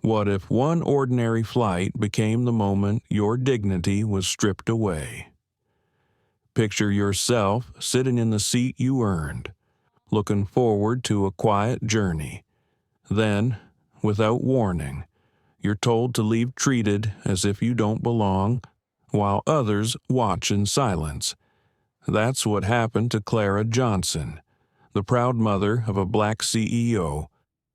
What if one ordinary flight became the moment your dignity was stripped away? Picture yourself sitting in the seat you earned, looking forward to a quiet journey. Then, without warning, you're told to leave treated as if you don't belong, while others watch in silence. That's what happened to Clara Johnson, the proud mother of a black CEO,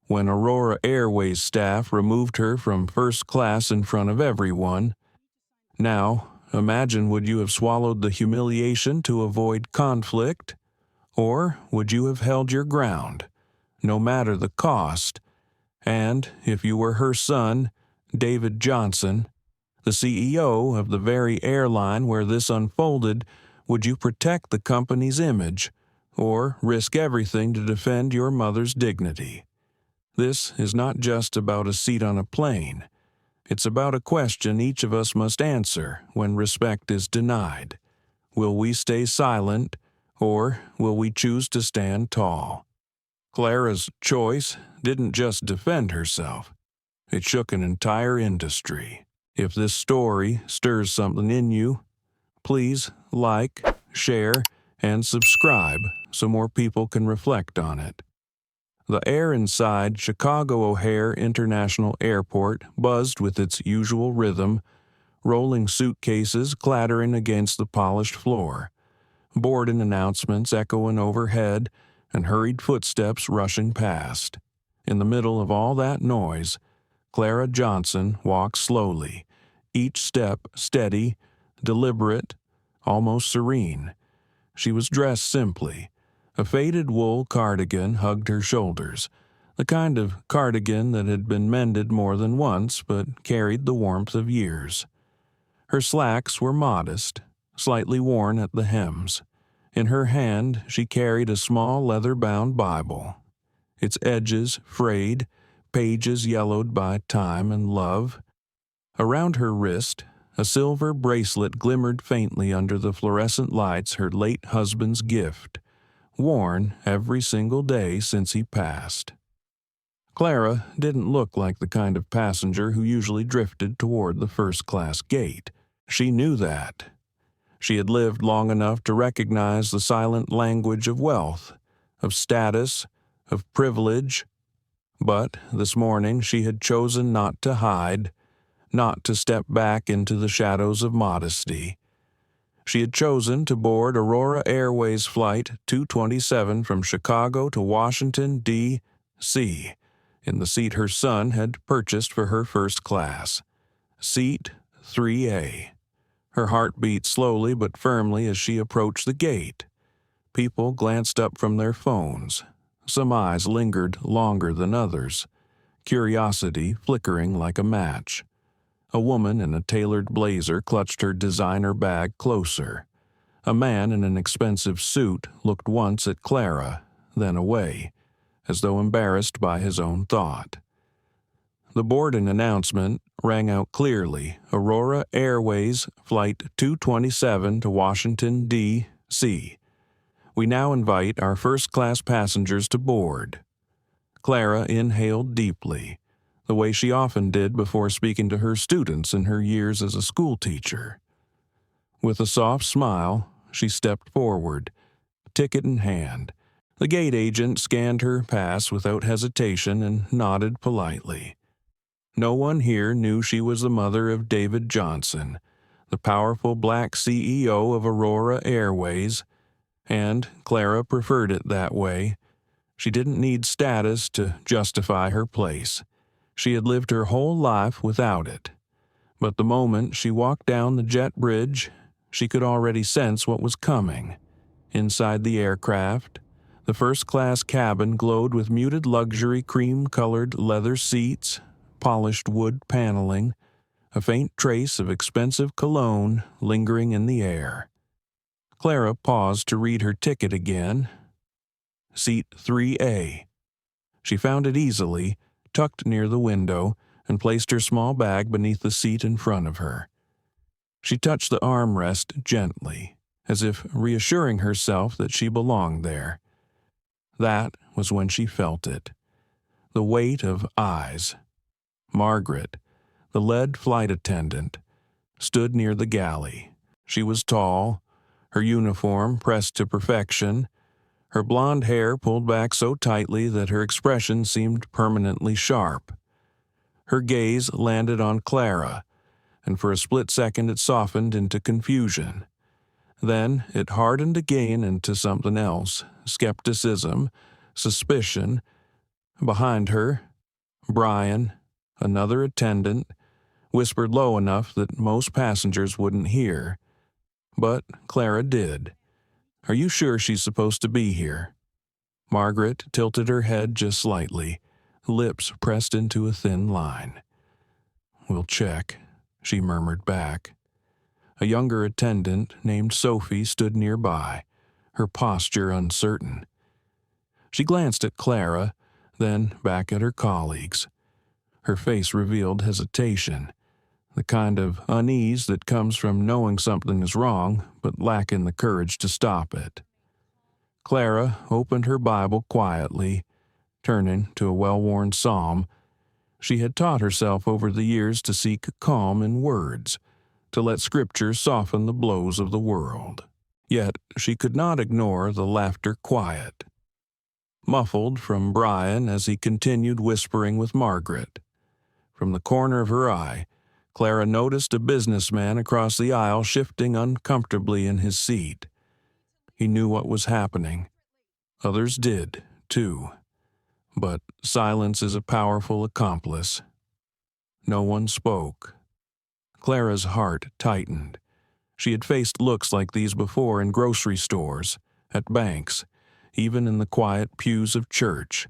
when Aurora Airways staff removed her from first class in front of everyone. Now, imagine, would you have swallowed the humiliation to avoid conflict? Or would you have held your ground, no matter the cost? And if you were her son, David Johnson, the CEO of the very airline where this unfolded, would you protect the company's image, or risk everything to defend your mother's dignity? This is not just about a seat on a plane. It's about a question each of us must answer when respect is denied. Will we stay silent, or will we choose to stand tall? Clara's choice didn't just defend herself. It shook an entire industry. If this story stirs something in you, please like, share, and subscribe so more people can reflect on it. The air inside Chicago O'Hare International Airport buzzed with its usual rhythm, rolling suitcases clattering against the polished floor, boarding announcements echoing overhead, and hurried footsteps rushing past. In the middle of all that noise, Clara Johnson walked slowly, each step steady, deliberate, almost serene. She was dressed simply. A faded wool cardigan hugged her shoulders, the kind of cardigan that had been mended more than once but carried the warmth of years. Her slacks were modest, slightly worn at the hems. In her hand she carried a small leather-bound Bible, its edges frayed, pages yellowed by time and love. Around her wrist, a silver bracelet glimmered faintly under the fluorescent lights, her late husband's gift, worn every single day since he passed. Clara didn't look like the kind of passenger who usually drifted toward the first-class gate. She knew that. She had lived long enough to recognize the silent language of wealth, of status, of privilege. But this morning she had chosen not to hide, not to step back into the shadows of modesty. She had chosen to board Aurora Airways Flight 227 from Chicago to Washington, D.C., in the seat her son had purchased for her first class, Seat 3A. Her heart beat slowly but firmly as she approached the gate. People glanced up from their phones. Some eyes lingered longer than others, curiosity flickering like a match. A woman in a tailored blazer clutched her designer bag closer. A man in an expensive suit looked once at Clara, then away, as though embarrassed by his own thought. The boarding announcement rang out clearly: Aurora Airways Flight 227 to Washington, D.C. We now invite our first-class passengers to board. Clara inhaled deeply, the way she often did before speaking to her students in her years as a schoolteacher. With a soft smile, she stepped forward, ticket in hand. The gate agent scanned her pass without hesitation and nodded politely. No one here knew she was the mother of David Johnson, the powerful black CEO of Aurora Airways, and Clara preferred it that way. She didn't need status to justify her place. She had lived her whole life without it. But the moment she walked down the jet bridge, she could already sense what was coming. Inside the aircraft, the first-class cabin glowed with muted luxury cream-colored leather seats, polished wood paneling, a faint trace of expensive cologne lingering in the air. Clara paused to read her ticket again. Seat 3A. She found it easily, tucked near the window, and placed her small bag beneath the seat in front of her. She touched the armrest gently, as if reassuring herself that she belonged there. That was when she felt it. The weight of eyes. Margaret, the lead flight attendant, stood near the galley. She was tall, her uniform pressed to perfection, her blonde hair pulled back so tightly that her expression seemed permanently sharp. Her gaze landed on Clara, and for a split second it softened into confusion. Then it hardened again into something else, skepticism, suspicion. Behind her, Brian, another attendant, whispered low enough that most passengers wouldn't hear. But Clara did. "Are you sure she's supposed to be here?" Margaret tilted her head just slightly, lips pressed into a thin line. "We'll check," she murmured back. A younger attendant named Sophie stood nearby, her posture uncertain. She glanced at Clara, then back at her colleagues. Her face revealed hesitation, the kind of unease that comes from knowing something is wrong but lacking the courage to stop it. Clara opened her Bible quietly, turning to a well-worn psalm. She had taught herself over the years to seek calm in words, to let Scripture soften the blows of the world. Yet she could not ignore the laughter quiet, muffled from Brian as he continued whispering with Margaret. From the corner of her eye, Clara noticed a businessman across the aisle shifting uncomfortably in his seat. He knew what was happening. Others did, too. But silence is a powerful accomplice. No one spoke. Clara's heart tightened. She had faced looks like these before in grocery stores, at banks, even in the quiet pews of church.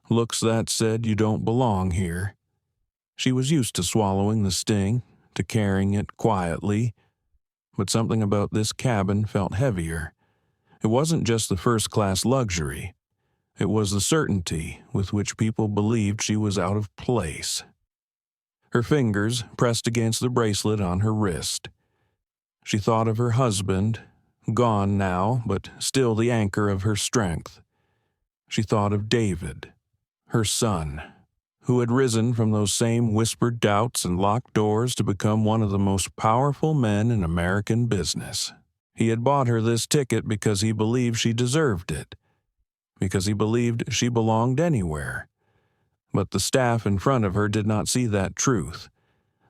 Looks that said you don't belong here. She was used to swallowing the sting, to carrying it quietly, but something about this cabin felt heavier. It wasn't just the first-class luxury. It was the certainty with which people believed she was out of place. Her fingers pressed against the bracelet on her wrist. She thought of her husband, gone now, but still the anchor of her strength. She thought of David, her son, who had risen from those same whispered doubts and locked doors to become one of the most powerful men in American business. He had bought her this ticket because he believed she deserved it, because he believed she belonged anywhere. But the staff in front of her did not see that truth.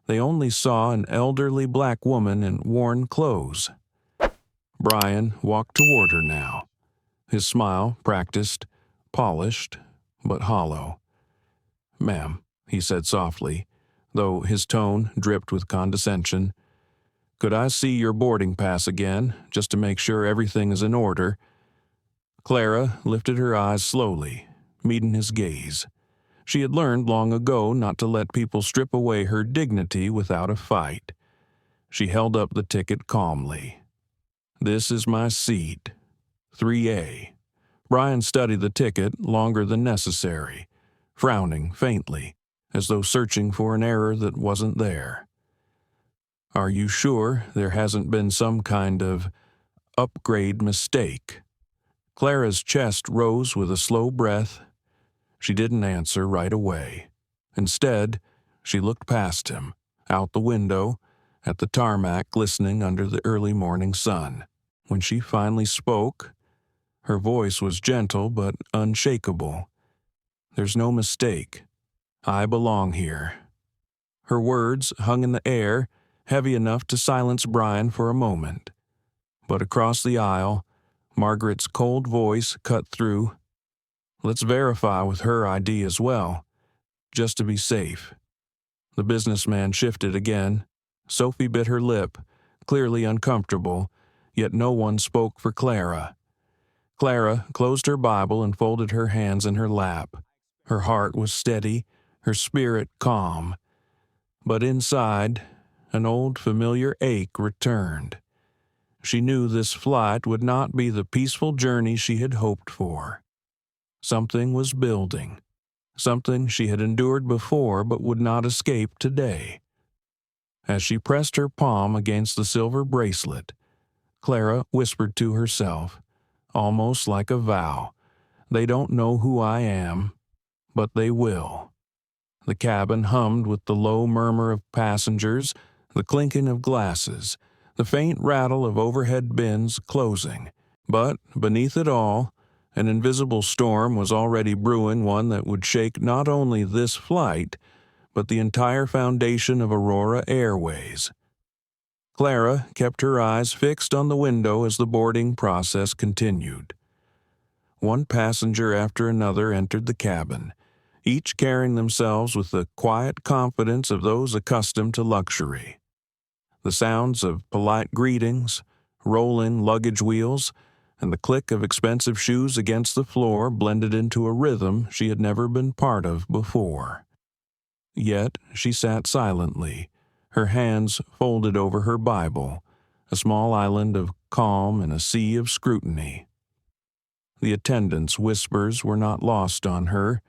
They only saw an elderly black woman in worn clothes. Brian walked toward her now, his smile practiced, polished, but hollow. "Ma'am," he said softly, though his tone dripped with condescension, "could I see your boarding pass again, just to make sure everything is in order?" Clara lifted her eyes slowly, meeting his gaze. She had learned long ago not to let people strip away her dignity without a fight. She held up the ticket calmly. "This is my seat, 3A." Brian studied the ticket longer than necessary, frowning faintly, as though searching for an error that wasn't there. "Are you sure there hasn't been some kind of upgrade mistake?" Clara's chest rose with a slow breath. She didn't answer right away. Instead, she looked past him, out the window, at the tarmac glistening under the early morning sun. When she finally spoke, her voice was gentle but unshakable. "There's no mistake. I belong here." Her words hung in the air, heavy enough to silence Brian for a moment. But across the aisle, Margaret's cold voice cut through. "Let's verify with her ID as well, just to be safe." The businessman shifted again. Sophie bit her lip, clearly uncomfortable, yet no one spoke for Clara. Clara closed her Bible and folded her hands in her lap. Her heart was steady, her spirit calm. But inside, an old familiar ache returned. She knew this flight would not be the peaceful journey she had hoped for. Something was building, something she had endured before but would not escape today. As she pressed her palm against the silver bracelet, Clara whispered to herself, almost like a vow, "They don't know who I am, but they will." The cabin hummed with the low murmur of passengers, the clinking of glasses, the faint rattle of overhead bins closing. But beneath it all, an invisible storm was already brewing, one that would shake not only this flight, but the entire foundation of Aurora Airways. Clara kept her eyes fixed on the window as the boarding process continued. One passenger after another entered the cabin, each carrying themselves with the quiet confidence of those accustomed to luxury. The sounds of polite greetings, rolling luggage wheels, and the click of expensive shoes against the floor blended into a rhythm she had never been part of before. Yet she sat silently, her hands folded over her Bible, a small island of calm in a sea of scrutiny. The attendant's whispers were not lost on her.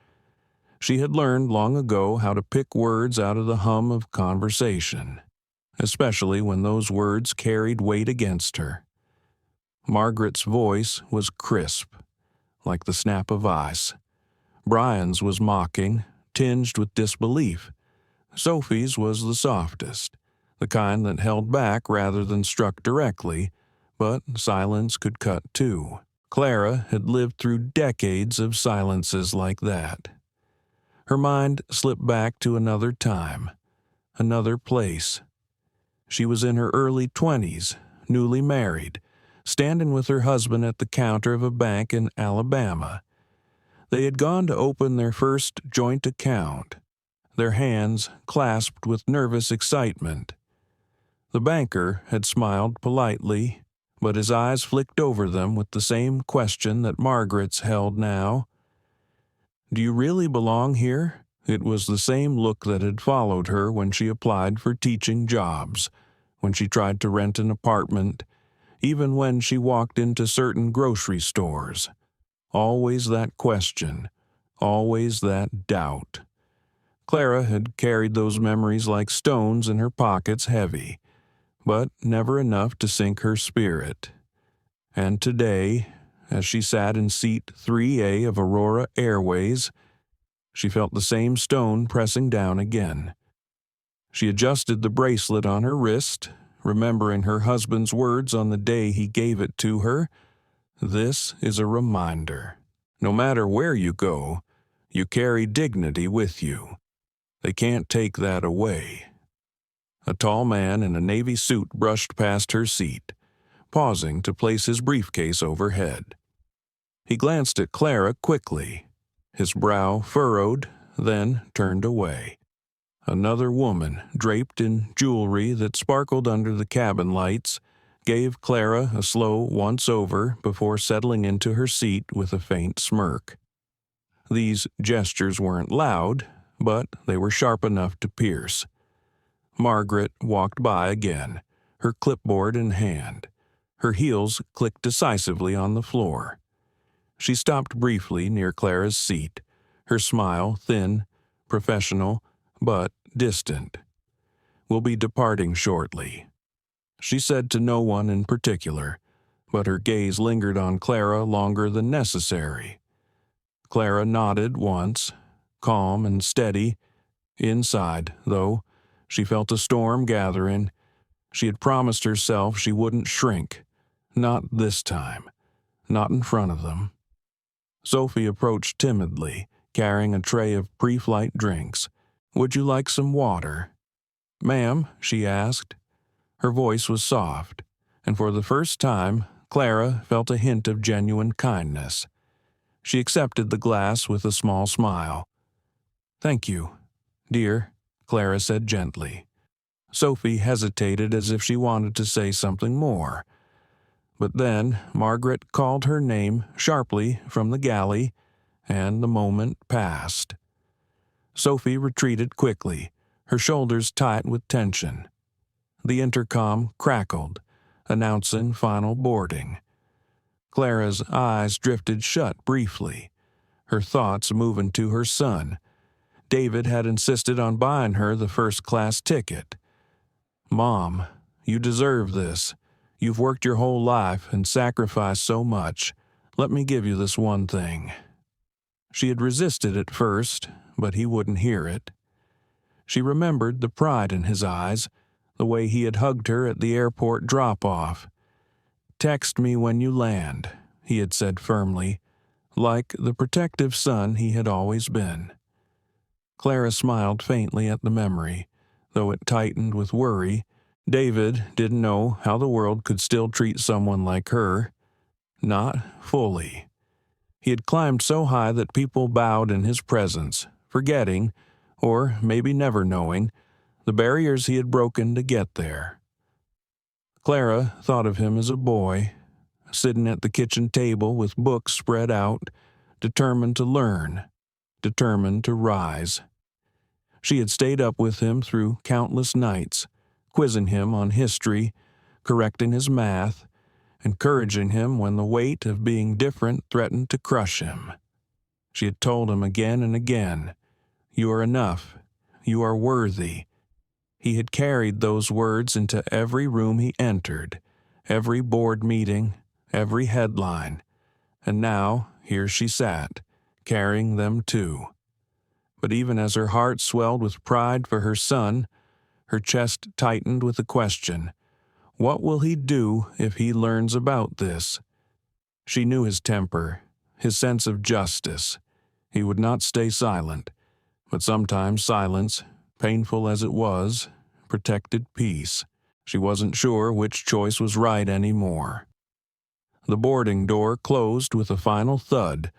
She had learned long ago how to pick words out of the hum of conversation, especially when those words carried weight against her. Margaret's voice was crisp, like the snap of ice. Brian's was mocking, tinged with disbelief. Sophie's was the softest, the kind that held back rather than struck directly, but silence could cut too. Clara had lived through decades of silences like that. Her mind slipped back to another time, another place. She was in her early 20s, newly married, standing with her husband at the counter of a bank in Alabama. They had gone to open their first joint account, their hands clasped with nervous excitement. The banker had smiled politely, but his eyes flicked over them with the same question that Margaret's held now. "Do you really belong here?" It was the same look that had followed her when she applied for teaching jobs, when she tried to rent an apartment, even when she walked into certain grocery stores. Always that question, always that doubt. Clara had carried those memories like stones in her pockets, heavy, but never enough to sink her spirit. And today, as she sat in seat 3A of Aurora Airways, she felt the same stone pressing down again. She adjusted the bracelet on her wrist, remembering her husband's words on the day he gave it to her. This is a reminder. No matter where you go, you carry dignity with you. They can't take that away. A tall man in a navy suit brushed past her seat, pausing to place his briefcase overhead. He glanced at Clara quickly, his brow furrowed, then turned away. Another woman, draped in jewelry that sparkled under the cabin lights, gave Clara a slow once-over before settling into her seat with a faint smirk. These gestures weren't loud, but they were sharp enough to pierce. Margaret walked by again, her clipboard in hand. Her heels clicked decisively on the floor. She stopped briefly near Clara's seat, her smile thin, professional, but distant. "We'll be departing shortly," she said to no one in particular, but her gaze lingered on Clara longer than necessary. Clara nodded once, calm and steady. Inside, though, she felt a storm gathering. She had promised herself she wouldn't shrink. Not this time. Not in front of them. Sophie approached timidly, carrying a tray of pre-flight drinks. "Would you like some water?" "Ma'am," she asked. Her voice was soft, and for the first time, Clara felt a hint of genuine kindness. She accepted the glass with a small smile. "Thank you, dear," Clara said gently. Sophie hesitated as if she wanted to say something more. But then Margaret called her name sharply from the galley, and the moment passed. Sophie retreated quickly, her shoulders tight with tension. The intercom crackled, announcing final boarding. Clara's eyes drifted shut briefly, her thoughts moving to her son. David had insisted on buying her the first-class ticket. "Mom, you deserve this. You've worked your whole life and sacrificed so much. Let me give you this one thing." She had resisted at first, but he wouldn't hear it. She remembered the pride in his eyes, the way he had hugged her at the airport drop-off. "Text me when you land," he had said firmly, like the protective son he had always been. Clara smiled faintly at the memory, though it tightened with worry. David didn't know how the world could still treat someone like her. Not fully. He had climbed so high that people bowed in his presence, forgetting, or maybe never knowing, the barriers he had broken to get there. Clara thought of him as a boy, sitting at the kitchen table with books spread out, determined to learn, determined to rise. She had stayed up with him through countless nights, quizzing him on history, correcting his math, encouraging him when the weight of being different threatened to crush him. She had told him again and again, "You are enough. You are worthy." He had carried those words into every room he entered, every board meeting, every headline, and now here she sat, carrying them too. But even as her heart swelled with pride for her son, her chest tightened with a question. What will he do if he learns about this? She knew his temper, his sense of justice. He would not stay silent, but sometimes silence, painful as it was, protected peace. She wasn't sure which choice was right anymore. The boarding door closed with a final thud.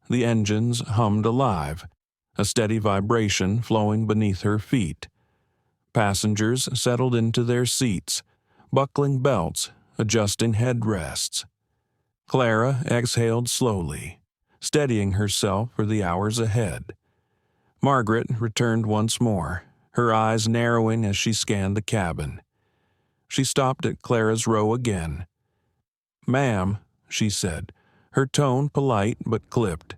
The engines hummed alive, a steady vibration flowing beneath her feet. Passengers settled into their seats, buckling belts, adjusting headrests. Clara exhaled slowly, steadying herself for the hours ahead. Margaret returned once more, her eyes narrowing as she scanned the cabin. She stopped at Clara's row again. "Ma'am," she said, her tone polite but clipped.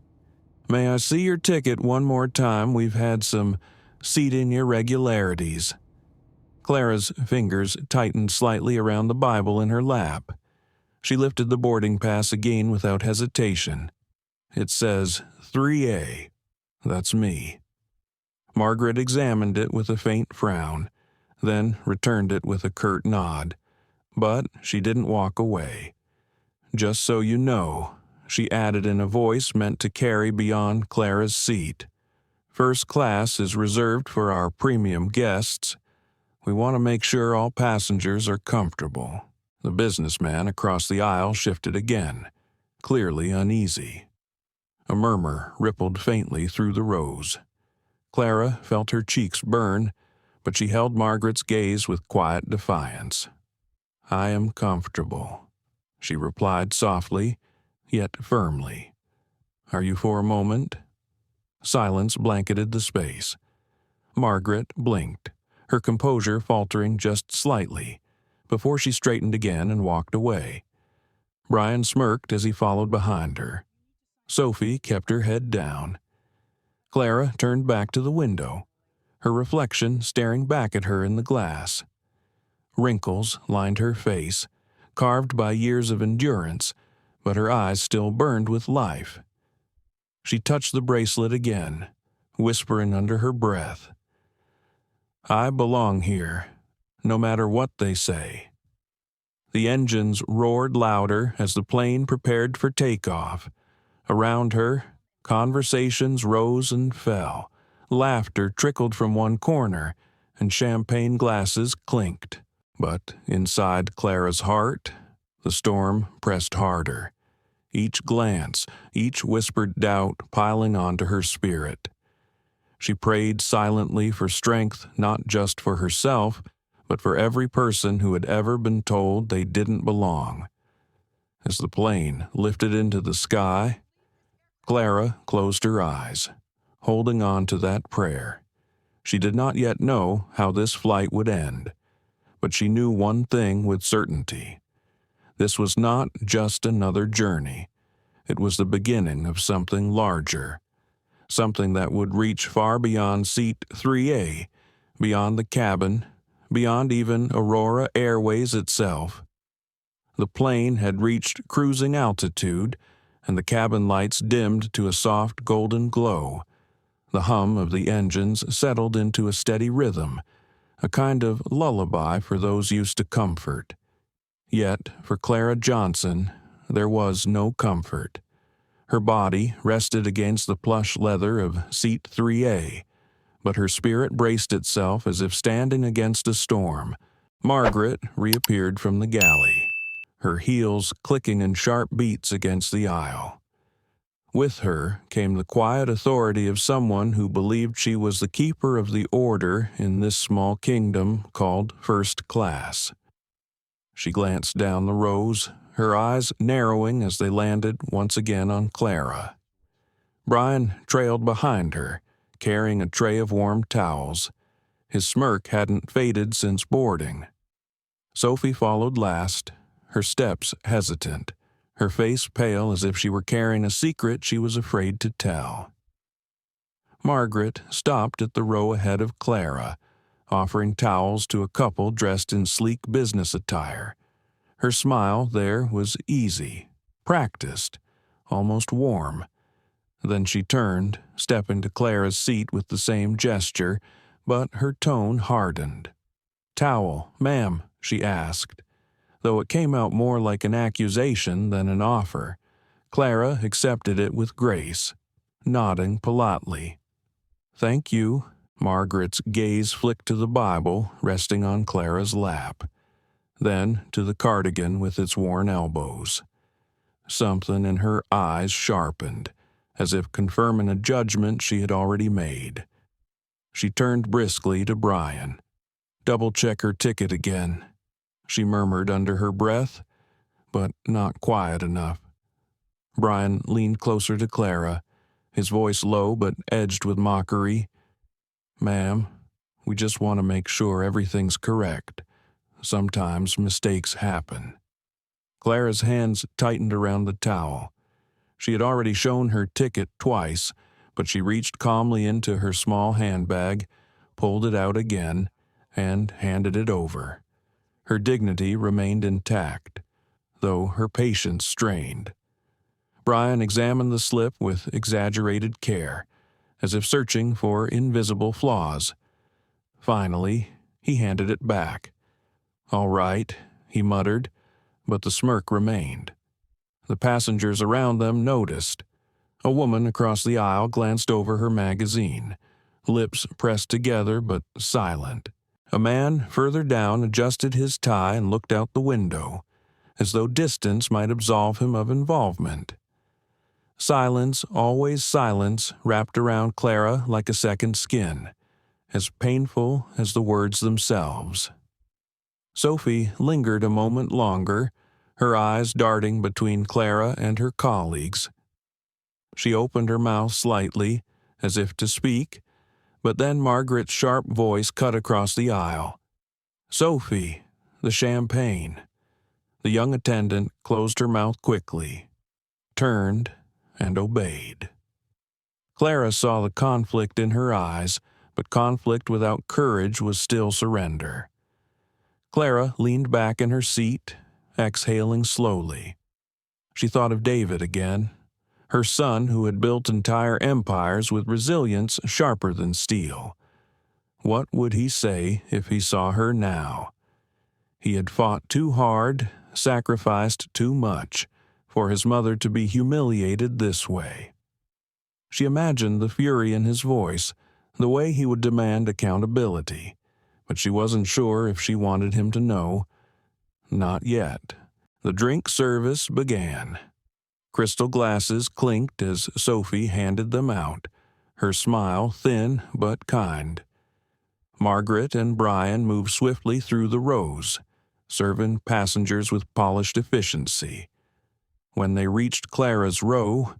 "May I see your ticket one more time? We've had some seating irregularities." Clara's fingers tightened slightly around the Bible in her lap. She lifted the boarding pass again without hesitation. "It says 3A. That's me." Margaret examined it with a faint frown, then returned it with a curt nod. But she didn't walk away. "Just so you know," she added in a voice meant to carry beyond Clara's seat, "first class is reserved for our premium guests. We want to make sure all passengers are comfortable." The businessman across the aisle shifted again, clearly uneasy. A murmur rippled faintly through the rows. Clara felt her cheeks burn, but she held Margaret's gaze with quiet defiance. "I am comfortable," she replied softly, yet firmly. "Are you for a moment?" Silence blanketed the space. Margaret blinked, her composure faltering just slightly, before she straightened again and walked away. Brian smirked as he followed behind her. Sophie kept her head down. Clara turned back to the window, her reflection staring back at her in the glass. Wrinkles lined her face, carved by years of endurance, but her eyes still burned with life. She touched the bracelet again, whispering under her breath, "I belong here, no matter what they say." The engines roared louder as the plane prepared for takeoff. Around her, conversations rose and fell. Laughter trickled from one corner, and champagne glasses clinked. But inside Clara's heart, the storm pressed harder. Each glance, each whispered doubt piling onto her spirit. She prayed silently for strength not just for herself, but for every person who had ever been told they didn't belong. As the plane lifted into the sky, Clara closed her eyes, holding on to that prayer. She did not yet know how this flight would end, but she knew one thing with certainty. This was not just another journey. It was the beginning of something larger, something that would reach far beyond seat 3A, beyond the cabin, beyond even Aurora Airways itself. The plane had reached cruising altitude, and the cabin lights dimmed to a soft golden glow. The hum of the engines settled into a steady rhythm, a kind of lullaby for those used to comfort. Yet, for Clara Johnson, there was no comfort. Her body rested against the plush leather of seat 3A, but her spirit braced itself as if standing against a storm. Margaret reappeared from the galley, her heels clicking in sharp beats against the aisle. With her came the quiet authority of someone who believed she was the keeper of the order in this small kingdom called first class. She glanced down the rows, her eyes narrowing as they landed once again on Clara. Brian trailed behind her, carrying a tray of warm towels. His smirk hadn't faded since boarding. Sophie followed last, her steps hesitant, her face pale as if she were carrying a secret she was afraid to tell. Margaret stopped at the row ahead of Clara, offering towels to a couple dressed in sleek business attire. Her smile there was easy, practiced, almost warm. Then she turned, stepping to Clara's seat with the same gesture, but her tone hardened. "Towel, ma'am," she asked. Though it came out more like an accusation than an offer, Clara accepted it with grace, nodding politely. "Thank you." Margaret's gaze flicked to the Bible resting on Clara's lap, then to the cardigan with its worn elbows. Something in her eyes sharpened, as if confirming a judgment she had already made. She turned briskly to Brian. "Double-check her ticket again," she murmured under her breath, but not quiet enough. Brian leaned closer to Clara, his voice low but edged with mockery. "Ma'am, we just want to make sure everything's correct. Sometimes mistakes happen." Clara's hands tightened around the towel. She had already shown her ticket twice, but she reached calmly into her small handbag, pulled it out again, and handed it over. Her dignity remained intact, though her patience strained. Brian examined the slip with exaggerated care, as if searching for invisible flaws. Finally, he handed it back. "All right," he muttered, but the smirk remained. The passengers around them noticed. A woman across the aisle glanced over her magazine, lips pressed together but silent. A man further down adjusted his tie and looked out the window, as though distance might absolve him of involvement. Silence, always silence, wrapped around Clara like a second skin, as painful as the words themselves. Sophie lingered a moment longer, her eyes darting between Clara and her colleagues. She opened her mouth slightly, as if to speak, but then Margaret's sharp voice cut across the aisle. "Sophie, the champagne." The young attendant closed her mouth quickly, turned, and obeyed. Clara saw the conflict in her eyes, but conflict without courage was still surrender. Clara leaned back in her seat, exhaling slowly. She thought of David again, her son who had built entire empires with resilience sharper than steel. What would he say if he saw her now? He had fought too hard, sacrificed too much, for his mother to be humiliated this way. She imagined the fury in his voice, the way he would demand accountability, but she wasn't sure if she wanted him to know. Not yet. The drink service began. Crystal glasses clinked as Sophie handed them out, her smile thin but kind. Margaret and Brian moved swiftly through the rows, serving passengers with polished efficiency. When they reached Clara's row,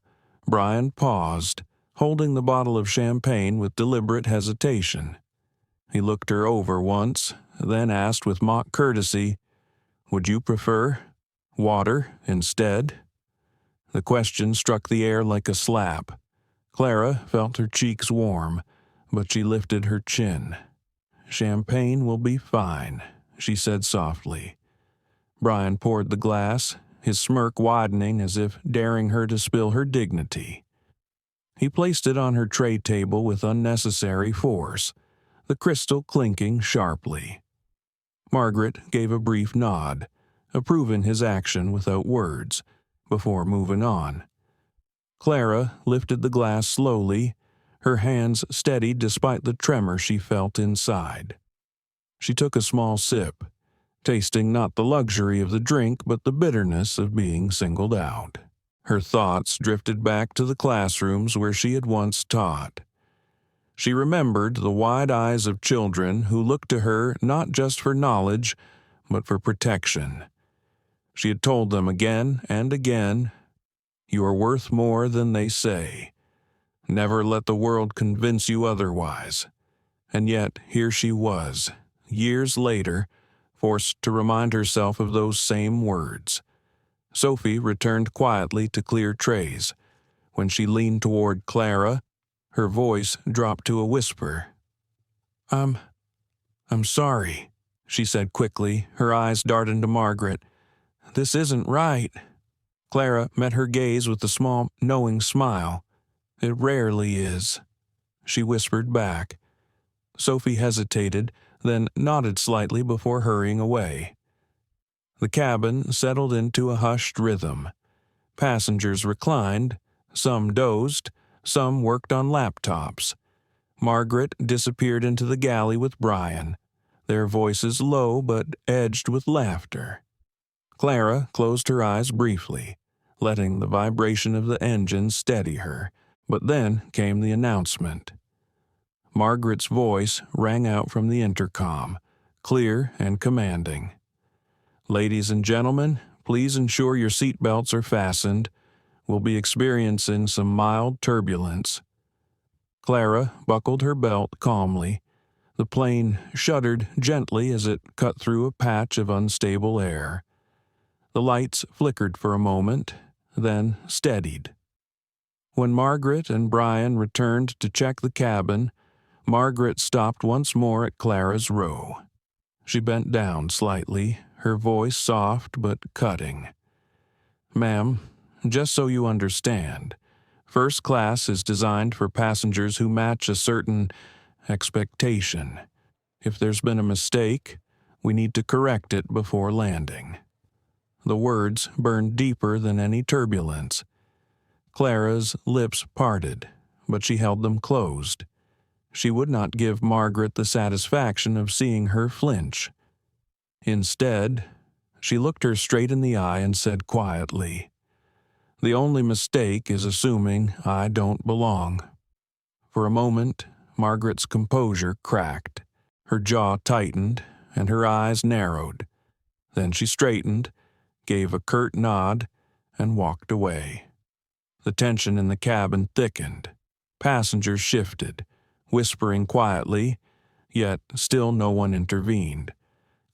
Brian paused, holding the bottle of champagne with deliberate hesitation. He looked her over once, then asked with mock courtesy, "Would you prefer water instead?" The question struck the air like a slap. Clara felt her cheeks warm, but she lifted her chin. "Champagne will be fine," she said softly. Brian poured the glass, his smirk widening as if daring her to spill her dignity. He placed it on her tray table with unnecessary force, the crystal clinking sharply. Margaret gave a brief nod, approving his action without words, before moving on. Clara lifted the glass slowly, her hands steadied despite the tremor she felt inside. She took a small sip, tasting not the luxury of the drink but the bitterness of being singled out. Her thoughts drifted back to the classrooms where she had once taught. She remembered the wide eyes of children who looked to her not just for knowledge, but for protection. She had told them again and again, "You are worth more than they say. Never let the world convince you otherwise." And yet here she was, years later, forced to remind herself of those same words. Sophie returned quietly to clear trays. When she leaned toward Clara, her voice dropped to a whisper. I'm sorry," she said quickly, her eyes darting to Margaret. "This isn't right." Clara met her gaze with a small, knowing smile. "It rarely is," she whispered back. Sophie hesitated, then nodded slightly before hurrying away. The cabin settled into a hushed rhythm. Passengers reclined, some dozed, some worked on laptops. Margaret disappeared into the galley with Brian, their voices low but edged with laughter. Clara closed her eyes briefly, letting the vibration of the engine steady her, but then came the announcement. Margaret's voice rang out from the intercom, clear and commanding. "Ladies and gentlemen, please ensure your seatbelts are fastened. We'll be experiencing some mild turbulence." Clara buckled her belt calmly. The plane shuddered gently as it cut through a patch of unstable air. The lights flickered for a moment, then steadied. When Margaret and Brian returned to check the cabin, Margaret stopped once more at Clara's row. She bent down slightly, her voice soft but cutting. "Ma'am, just so you understand, first class is designed for passengers who match a certain expectation. If there's been a mistake, we need to correct it before landing." The words burned deeper than any turbulence. Clara's lips parted, but she held them closed. She would not give Margaret the satisfaction of seeing her flinch. Instead, she looked her straight in the eye and said quietly, "The only mistake is assuming I don't belong." For a moment, Margaret's composure cracked. Her jaw tightened, and her eyes narrowed. Then she straightened, gave a curt nod, and walked away. The tension in the cabin thickened. Passengers shifted, whispering quietly, yet still no one intervened.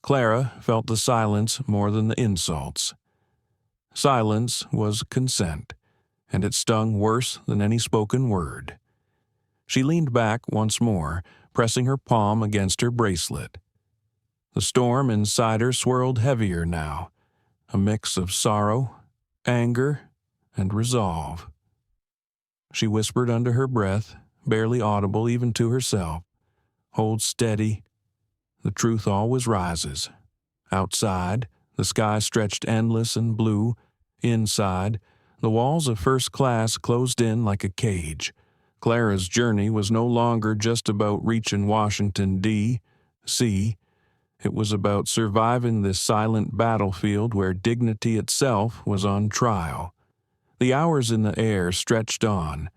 Clara felt the silence more than the insults. Silence was consent, and it stung worse than any spoken word. She leaned back once more, pressing her palm against her bracelet. The storm inside her swirled heavier now, a mix of sorrow, anger, and resolve. She whispered under her breath, barely audible even to herself, "Hold steady. The truth always rises." Outside, the sky stretched endless and blue. Inside, the walls of first class closed in like a cage. Clara's journey was no longer just about reaching Washington, D.C. It was about surviving this silent battlefield where dignity itself was on trial. The hours in the air stretched on,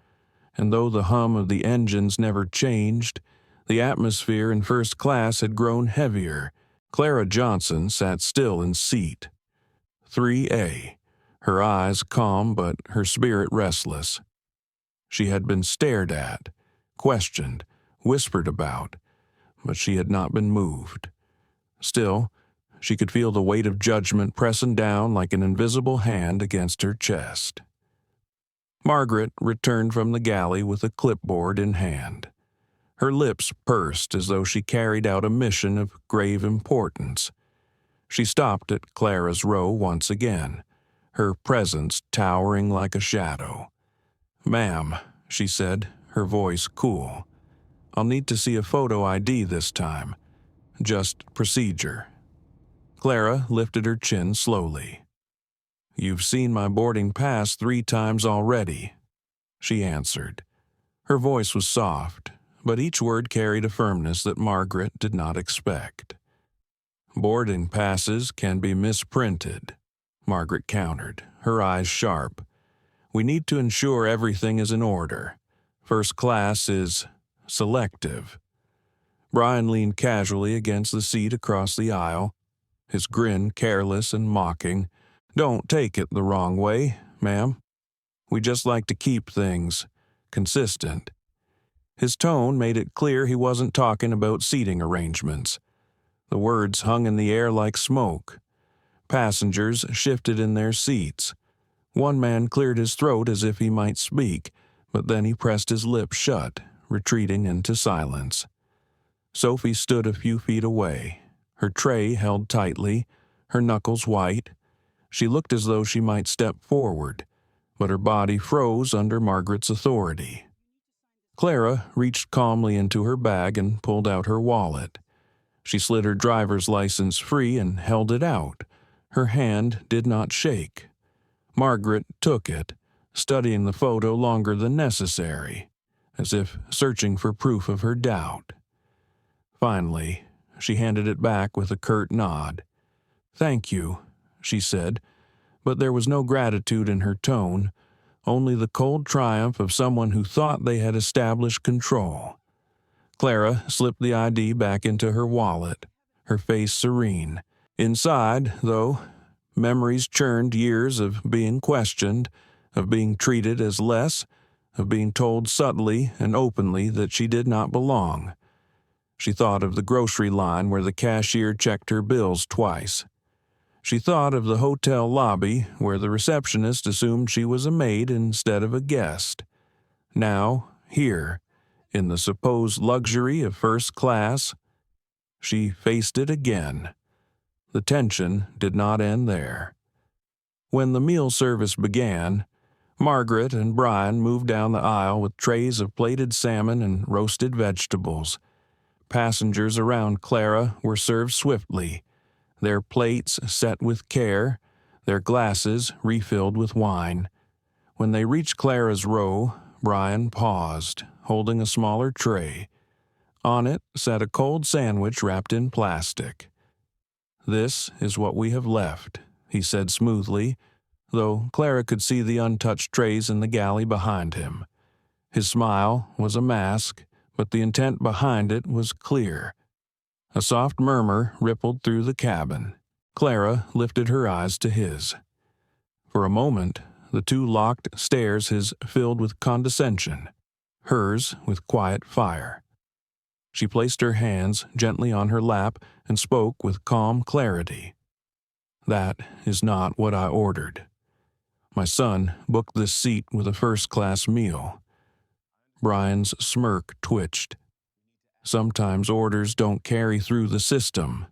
and though the hum of the engines never changed, the atmosphere in first class had grown heavier. Clara Johnson sat still in seat 3A, her eyes calm but her spirit restless. She had been stared at, questioned, whispered about, but she had not been moved. Still, she could feel the weight of judgment pressing down like an invisible hand against her chest. Margaret returned from the galley with a clipboard in hand. Her lips pursed as though she carried out a mission of grave importance. She stopped at Clara's row once again, her presence towering like a shadow. "Ma'am, she said, her voice cool. "I'll need to see a photo ID this time. Just procedure." Clara lifted her chin slowly. "You've seen my boarding pass 3 times already," she answered. Her voice was soft, but each word carried a firmness that Margaret did not expect. "Boarding passes can be misprinted," Margaret countered, her eyes sharp. "We need to ensure everything is in order. First class is selective." Brian leaned casually against the seat across the aisle, his grin careless and mocking. "Don't take it the wrong way, ma'am. We just like to keep things consistent." His tone made it clear he wasn't talking about seating arrangements. The words hung in the air like smoke. Passengers shifted in their seats. One man cleared his throat as if he might speak, but then he pressed his lips shut, retreating into silence. Sophie stood a few feet away, her tray held tightly, her knuckles white. She looked as though she might step forward, but her body froze under Margaret's authority. Clara reached calmly into her bag and pulled out her wallet. She slid her driver's license free and held it out. Her hand did not shake. Margaret took it, studying the photo longer than necessary, as if searching for proof of her doubt. Finally, she handed it back with a curt nod. "Thank you," she said, but there was no gratitude in her tone, only the cold triumph of someone who thought they had established control. Clara slipped the ID back into her wallet, her face serene. Inside, though, memories churned years of being questioned, of being treated as less, of being told subtly and openly that she did not belong. She thought of the grocery line where the cashier checked her bills twice. She thought of the hotel lobby where the receptionist assumed she was a maid instead of a guest. Now, here, in the supposed luxury of first class, she faced it again. The tension did not end there. When the meal service began, Margaret and Brian moved down the aisle with trays of plated salmon and roasted vegetables. Passengers around Clara were served swiftly, their plates set with care, their glasses refilled with wine. When they reached Clara's row, Brian paused, holding a smaller tray. On it sat a cold sandwich wrapped in plastic. "This is what we have left," he said smoothly, though Clara could see the untouched trays in the galley behind him. His smile was a mask, but the intent behind it was clear. A soft murmur rippled through the cabin. Clara lifted her eyes to his. For a moment, the two locked stares, his filled with condescension, hers with quiet fire. She placed her hands gently on her lap and spoke with calm clarity. "That is not what I ordered. My son booked this seat with a first-class meal." Brian's smirk twitched. "Sometimes orders don't carry through the system."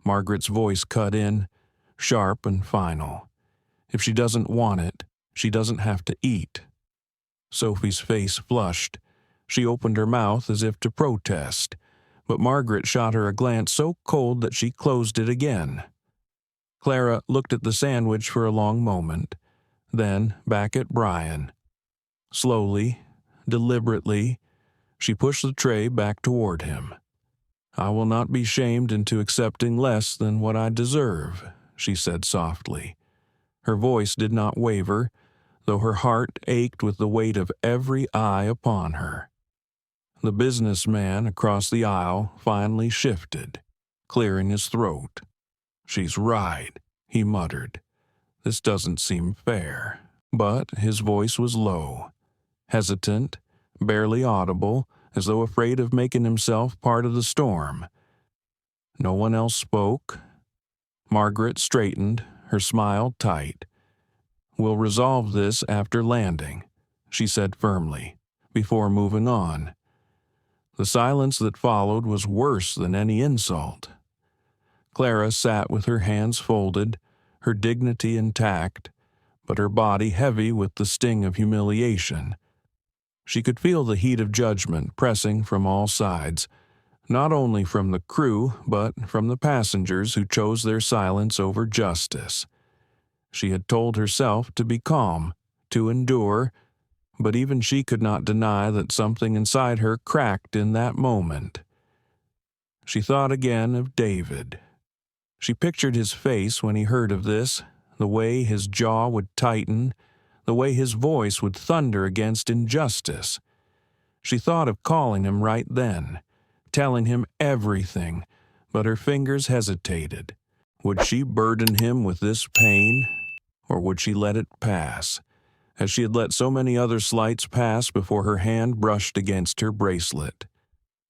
Margaret's voice cut in, sharp and final. "If she doesn't want it, she doesn't have to eat." Sophie's face flushed. She opened her mouth as if to protest, but Margaret shot her a glance so cold that she closed it again. Clara looked at the sandwich for a long moment, then back at Brian. Slowly, deliberately, she pushed the tray back toward him. "I will not be shamed into accepting less than what I deserve," she said softly. Her voice did not waver, though her heart ached with the weight of every eye upon her. The businessman across the aisle finally shifted, clearing his throat. "She's right," he muttered. "This doesn't seem fair." But his voice was low, hesitant, barely audible, as though afraid of making himself part of the storm. No one else spoke. Margaret straightened, her smile tight. "We'll resolve this after landing," she said firmly, before moving on. The silence that followed was worse than any insult. Clara sat with her hands folded, her dignity intact, but her body heavy with the sting of humiliation. She could feel the heat of judgment pressing from all sides, not only from the crew, but from the passengers who chose their silence over justice. She had told herself to be calm, to endure, but even she could not deny that something inside her cracked in that moment. She thought again of David. She pictured his face when he heard of this, the way his jaw would tighten, the way his voice would thunder against injustice. She thought of calling him right then, telling him everything, but her fingers hesitated. Would she burden him with this pain, or would she let it pass, as she had let so many other slights pass before her hand brushed against her bracelet?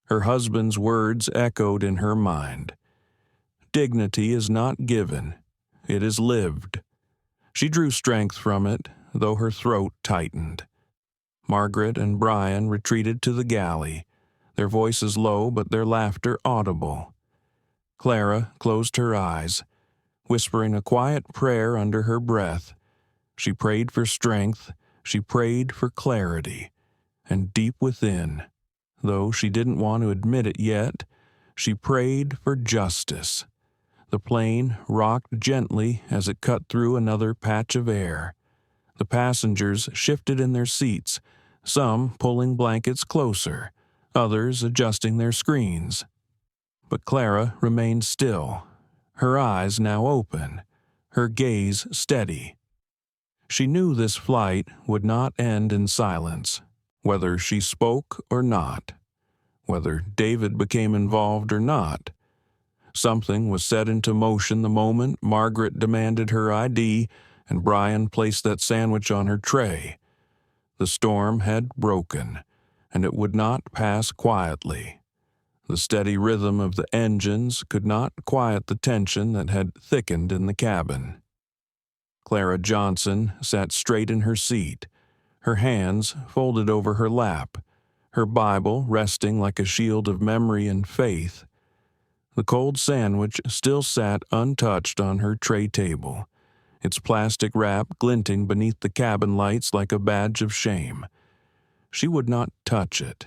Her husband's words echoed in her mind. Dignity is not given, it is lived. She drew strength from it, though her throat tightened. Margaret and Brian retreated to the galley, their voices low but their laughter audible. Clara closed her eyes, whispering a quiet prayer under her breath. She prayed for strength, she prayed for clarity, and deep within, though she didn't want to admit it yet, she prayed for justice. The plane rocked gently as it cut through another patch of air. The passengers shifted in their seats, some pulling blankets closer, others adjusting their screens. But Clara remained still, her eyes now open, her gaze steady. She knew this flight would not end in silence, whether she spoke or not, whether David became involved or not. Something was set into motion the moment Margaret demanded her ID and Brian placed that sandwich on her tray. The storm had broken, and it would not pass quietly. The steady rhythm of the engines could not quiet the tension that had thickened in the cabin. Clara Johnson sat straight in her seat, her hands folded over her lap, her Bible resting like a shield of memory and faith. The cold sandwich still sat untouched on her tray table, its plastic wrap glinting beneath the cabin lights like a badge of shame. She would not touch it.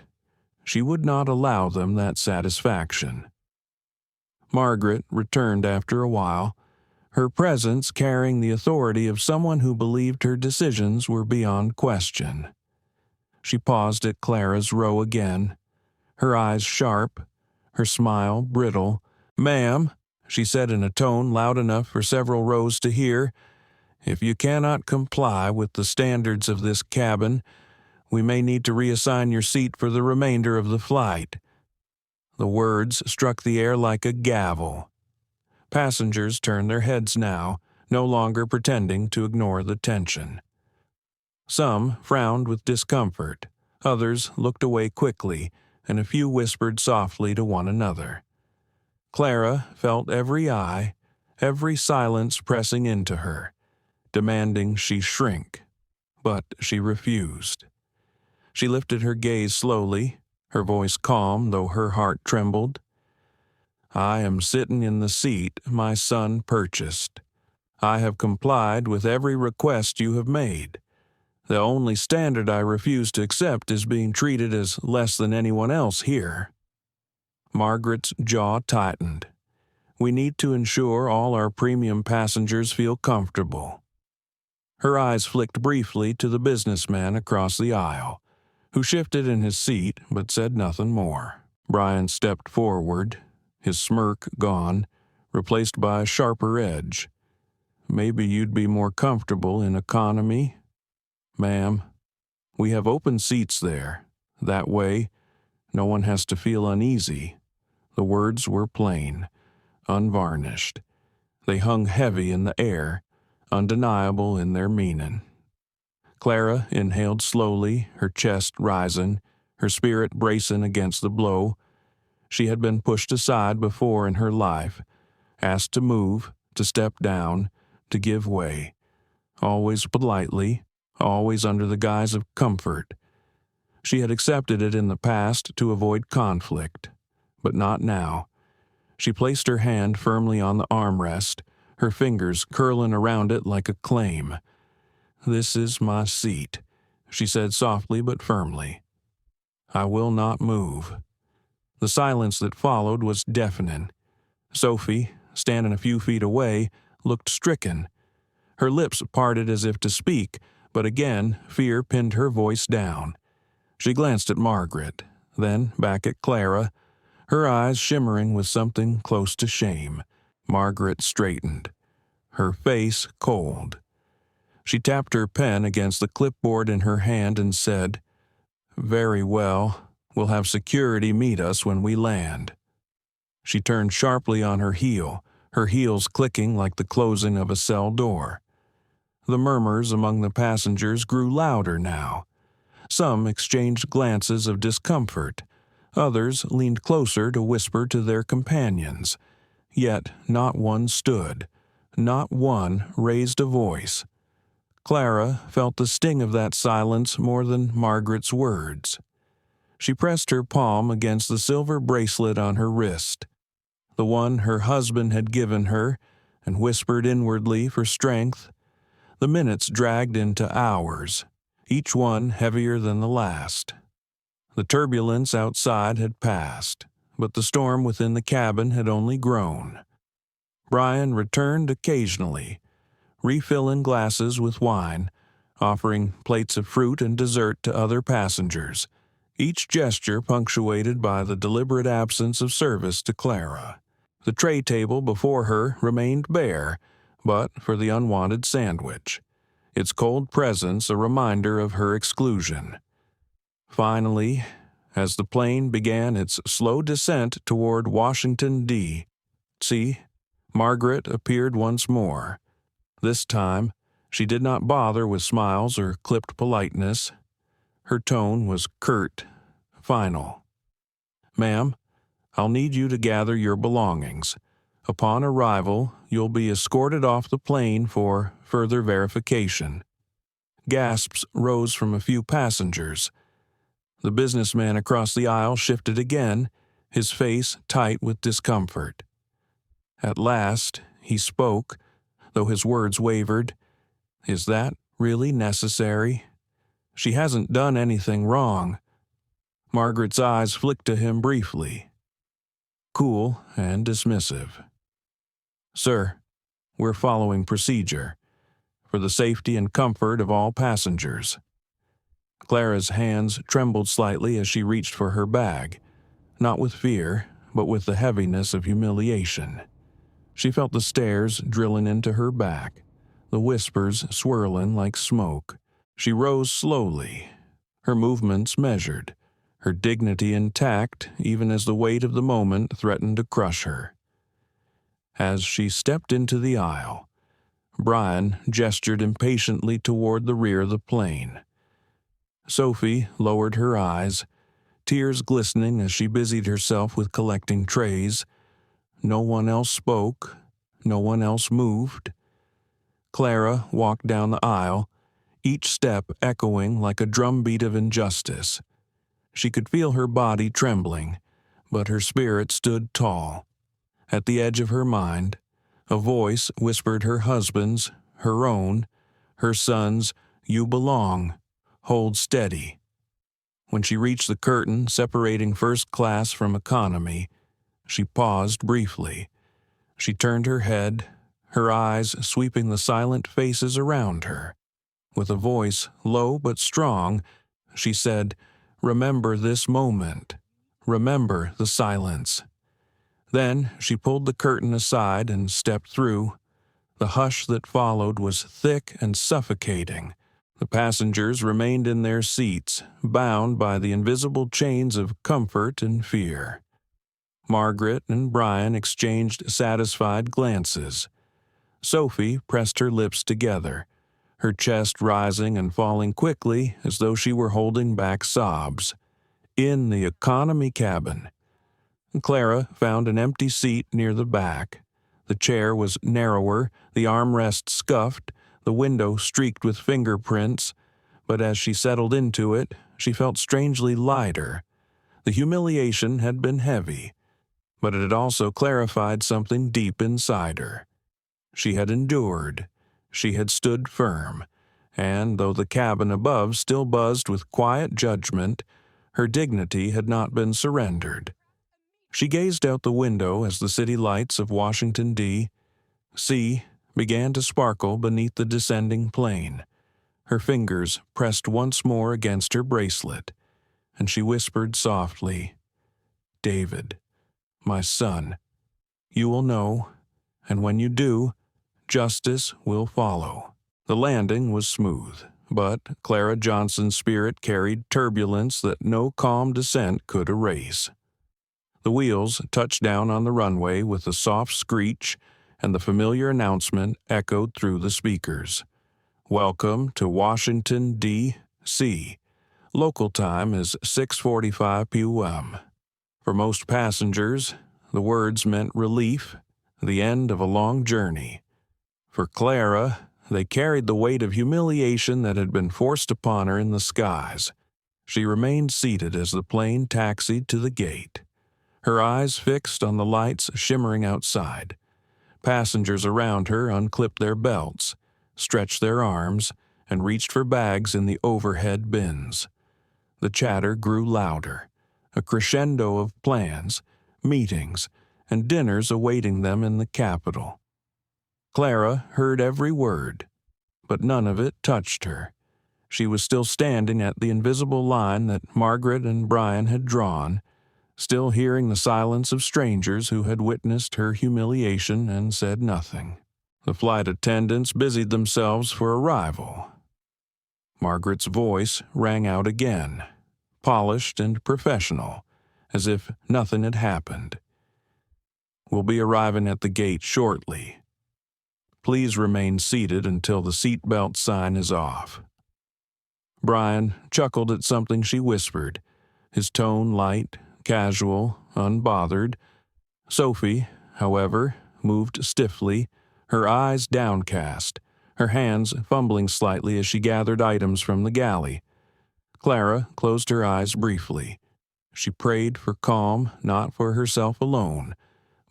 She would not allow them that satisfaction. Margaret returned after a while, her presence carrying the authority of someone who believed her decisions were beyond question. She paused at Clara's row again, her eyes sharp, her smile brittle. "Ma'am," she said in a tone loud enough for several rows to hear, "if you cannot comply with the standards of this cabin, we may need to reassign your seat for the remainder of the flight." The words struck the air like a gavel. Passengers turned their heads now, no longer pretending to ignore the tension. Some frowned with discomfort, others looked away quickly, and a few whispered softly to one another. Clara felt every eye, every silence pressing into her, demanding she shrink, but she refused. She lifted her gaze slowly, her voice calm though her heart trembled. "I am sitting in the seat my son purchased. I have complied with every request you have made. The only standard I refuse to accept is being treated as less than anyone else here." Margaret's jaw tightened. "We need to ensure all our premium passengers feel comfortable." Her eyes flicked briefly to the businessman across the aisle, who shifted in his seat but said nothing more. Brian stepped forward, his smirk gone, replaced by a sharper edge. "Maybe you'd be more comfortable in economy? Ma'am, we have open seats there. That way, no one has to feel uneasy." The words were plain, unvarnished. They hung heavy in the air, undeniable in their meaning. Clara inhaled slowly, her chest rising, her spirit bracing against the blow. She had been pushed aside before in her life, asked to move, to step down, to give way, always politely, always under the guise of comfort. She had accepted it in the past to avoid conflict, but not now. She placed her hand firmly on the armrest, her fingers curling around it like a claim. "This is my seat. she said softly but firmly. "I will not move." The silence that followed was deafening. Sophie, standing a few feet away, looked stricken. Her lips parted as if to speak, but again fear pinned her voice down. She glanced at Margaret, then back at Clara, her eyes shimmering with something close to shame. Margaret straightened, her face cold. She tapped her pen against the clipboard in her hand and said, "Very well, we'll have security meet us when we land." She turned sharply on her heel, her heels clicking like the closing of a cell door. The murmurs among the passengers grew louder now. Some exchanged glances of discomfort. Others leaned closer to whisper to their companions. Yet not one stood. Not one raised a voice. Clara felt the sting of that silence more than Margaret's words. She pressed her palm against the silver bracelet on her wrist, the one her husband had given her, and whispered inwardly for strength. The minutes dragged into hours, each one heavier than the last. The turbulence outside had passed, but the storm within the cabin had only grown. Brian returned occasionally, refilling glasses with wine, offering plates of fruit and dessert to other passengers, each gesture punctuated by the deliberate absence of service to Clara. The tray table before her remained bare, but for the unwanted sandwich, its cold presence a reminder of her exclusion. Finally, as the plane began its slow descent toward Washington, D.C., Margaret appeared once more. This time, she did not bother with smiles or clipped politeness. Her tone was curt, final. "Ma'am, I'll need you to gather your belongings. Upon arrival, you'll be escorted off the plane for further verification." Gasps rose from a few passengers. The businessman across the aisle shifted again, his face tight with discomfort. At last, he spoke, though his words wavered. "Is that really necessary? She hasn't done anything wrong." Margaret's eyes flicked to him briefly, cool and dismissive. "Sir, we're following procedure, for the safety and comfort of all passengers." Clara's hands trembled slightly as she reached for her bag, not with fear, but with the heaviness of humiliation. She felt the stares drilling into her back, the whispers swirling like smoke. She rose slowly, her movements measured, her dignity intact even as the weight of the moment threatened to crush her. As she stepped into the aisle, Brian gestured impatiently toward the rear of the plane. Sophie lowered her eyes, tears glistening as she busied herself with collecting trays. No one else spoke, no one else moved. Clara walked down the aisle, each step echoing like a drumbeat of injustice. She could feel her body trembling, but her spirit stood tall. At the edge of her mind, a voice whispered her husband's, her own, her son's, "You belong. Hold steady." When she reached the curtain separating first class from economy, she paused briefly. She turned her head, her eyes sweeping the silent faces around her. With a voice low but strong, she said, "Remember this moment. Remember the silence." Then she pulled the curtain aside and stepped through. The hush that followed was thick and suffocating. The passengers remained in their seats, bound by the invisible chains of comfort and fear. Margaret and Brian exchanged satisfied glances. Sophie pressed her lips together, her chest rising and falling quickly as though she were holding back sobs. In the economy cabin, Clara found an empty seat near the back. The chair was narrower, the armrest scuffed, the window streaked with fingerprints, but as she settled into it, she felt strangely lighter. The humiliation had been heavy, but it had also clarified something deep inside her. She had endured. She had stood firm, and though the cabin above still buzzed with quiet judgment, her dignity had not been surrendered. She gazed out the window as the city lights of Washington, D.C. began to sparkle beneath the descending plane. Her fingers pressed once more against her bracelet, and she whispered softly, "David, my son, you will know, and when you do, justice will follow." The landing was smooth, but Clara Johnson's spirit carried turbulence that no calm descent could erase. The wheels touched down on the runway with a soft screech, and the familiar announcement echoed through the speakers. "Welcome to Washington, D.C. Local time is 6:45 p.m. For most passengers, the words meant relief, the end of a long journey. For Clara, they carried the weight of humiliation that had been forced upon her in the skies. She remained seated as the plane taxied to the gate, her eyes fixed on the lights shimmering outside. Passengers around her unclipped their belts, stretched their arms, and reached for bags in the overhead bins. The chatter grew louder, a crescendo of plans, meetings, and dinners awaiting them in the capital. Clara heard every word, but none of it touched her. She was still standing at the invisible line that Margaret and Brian had drawn, still hearing the silence of strangers who had witnessed her humiliation and said nothing. The flight attendants busied themselves for arrival. Margaret's voice rang out again, polished and professional, as if nothing had happened. "We'll be arriving at the gate shortly. Please remain seated until the seatbelt sign is off." Brian chuckled at something she whispered, his tone light, casual, unbothered. Sophie, however, moved stiffly, her eyes downcast, her hands fumbling slightly as she gathered items from the galley. Clara closed her eyes briefly. She prayed for calm, not for herself alone,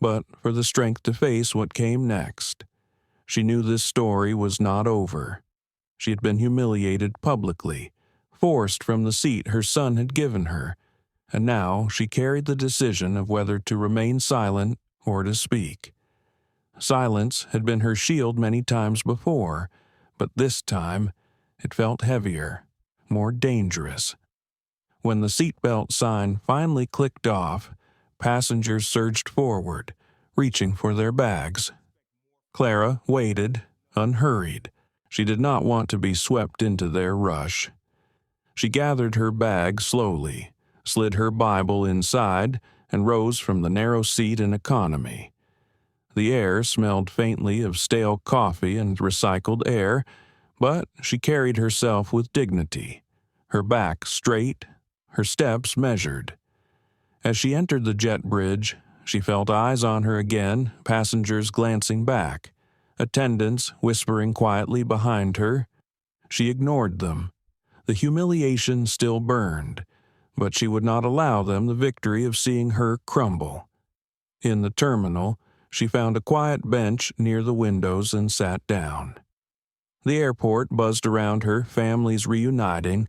but for the strength to face what came next. She knew this story was not over. She had been humiliated publicly, forced from the seat her son had given her, and now she carried the decision of whether to remain silent or to speak. Silence had been her shield many times before, but this time it felt heavier, more dangerous. When the seatbelt sign finally clicked off, passengers surged forward, reaching for their bags. Clara waited, unhurried. She did not want to be swept into their rush. She gathered her bag slowly, slid her Bible inside, and rose from the narrow seat in economy. The air smelled faintly of stale coffee and recycled air, but she carried herself with dignity, her back straight, her steps measured. As she entered the jet bridge, she felt eyes on her again, passengers glancing back, attendants whispering quietly behind her. She ignored them. The humiliation still burned, but she would not allow them the victory of seeing her crumble. In the terminal, she found a quiet bench near the windows and sat down. The airport buzzed around her, families reuniting,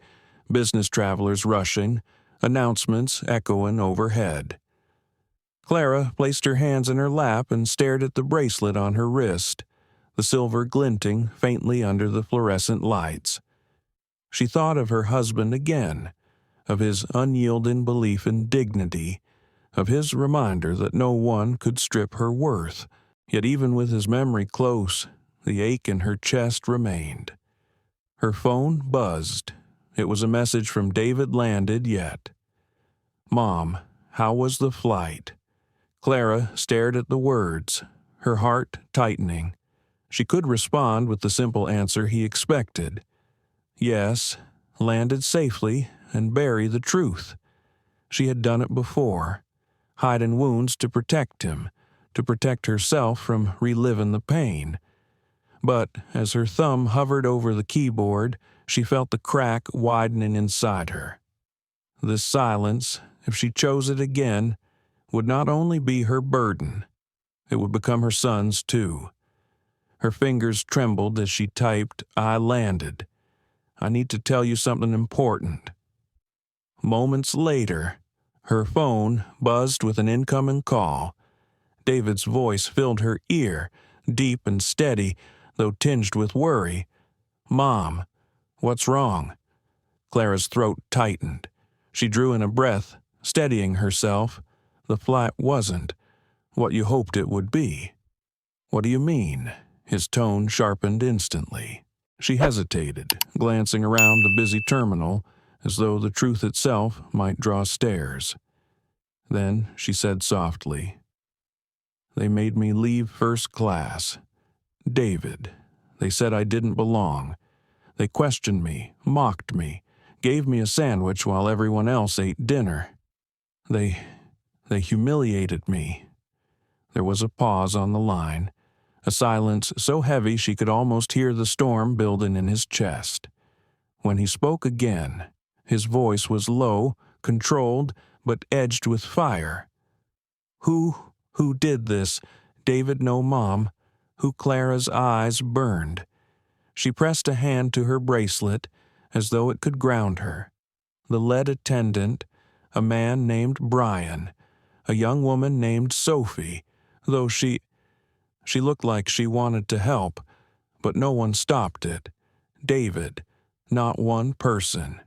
business travelers rushing, announcements echoing overhead. Clara placed her hands in her lap and stared at the bracelet on her wrist, the silver glinting faintly under the fluorescent lights. She thought of her husband again, of his unyielding belief in dignity, of his reminder that no one could strip her worth. Yet even with his memory close, the ache in her chest remained. Her phone buzzed. It was a message from David Landed yet. "Mom, how was the flight?" Clara stared at the words, her heart tightening. She could respond with the simple answer he expected. Yes, landed safely, and bury the truth. She had done it before, hiding wounds to protect him, to protect herself from reliving the pain. But as her thumb hovered over the keyboard, she felt the crack widening inside her. This silence, if she chose it again, would not only be her burden, it would become her son's too. Her fingers trembled as she typed, "I landed," I need to tell you something important." Moments later, her phone buzzed with an incoming call. David's voice filled her ear, deep and steady, though tinged with worry. "Mom, what's wrong?" Clara's throat tightened. She drew in a breath, steadying herself. The flight wasn't what you hoped it would be. "What do you mean?" His tone sharpened instantly. She hesitated, glancing around the busy terminal, as though the truth itself might draw stares. Then she said softly, "They made me leave first class. David, they said I didn't belong. They questioned me, mocked me, gave me a sandwich while everyone else ate dinner. They humiliated me." There was a pause on the line, a silence so heavy she could almost hear the storm building in his chest. When he spoke again, his voice was low, controlled, but edged with fire. Who did this? David know Mom?" Who? Clara's eyes burned. She pressed a hand to her bracelet, as though it could ground her. The lead attendant, a man named Brian, a young woman named Sophie, though she looked like she wanted to help, but no one stopped it. David, not one person.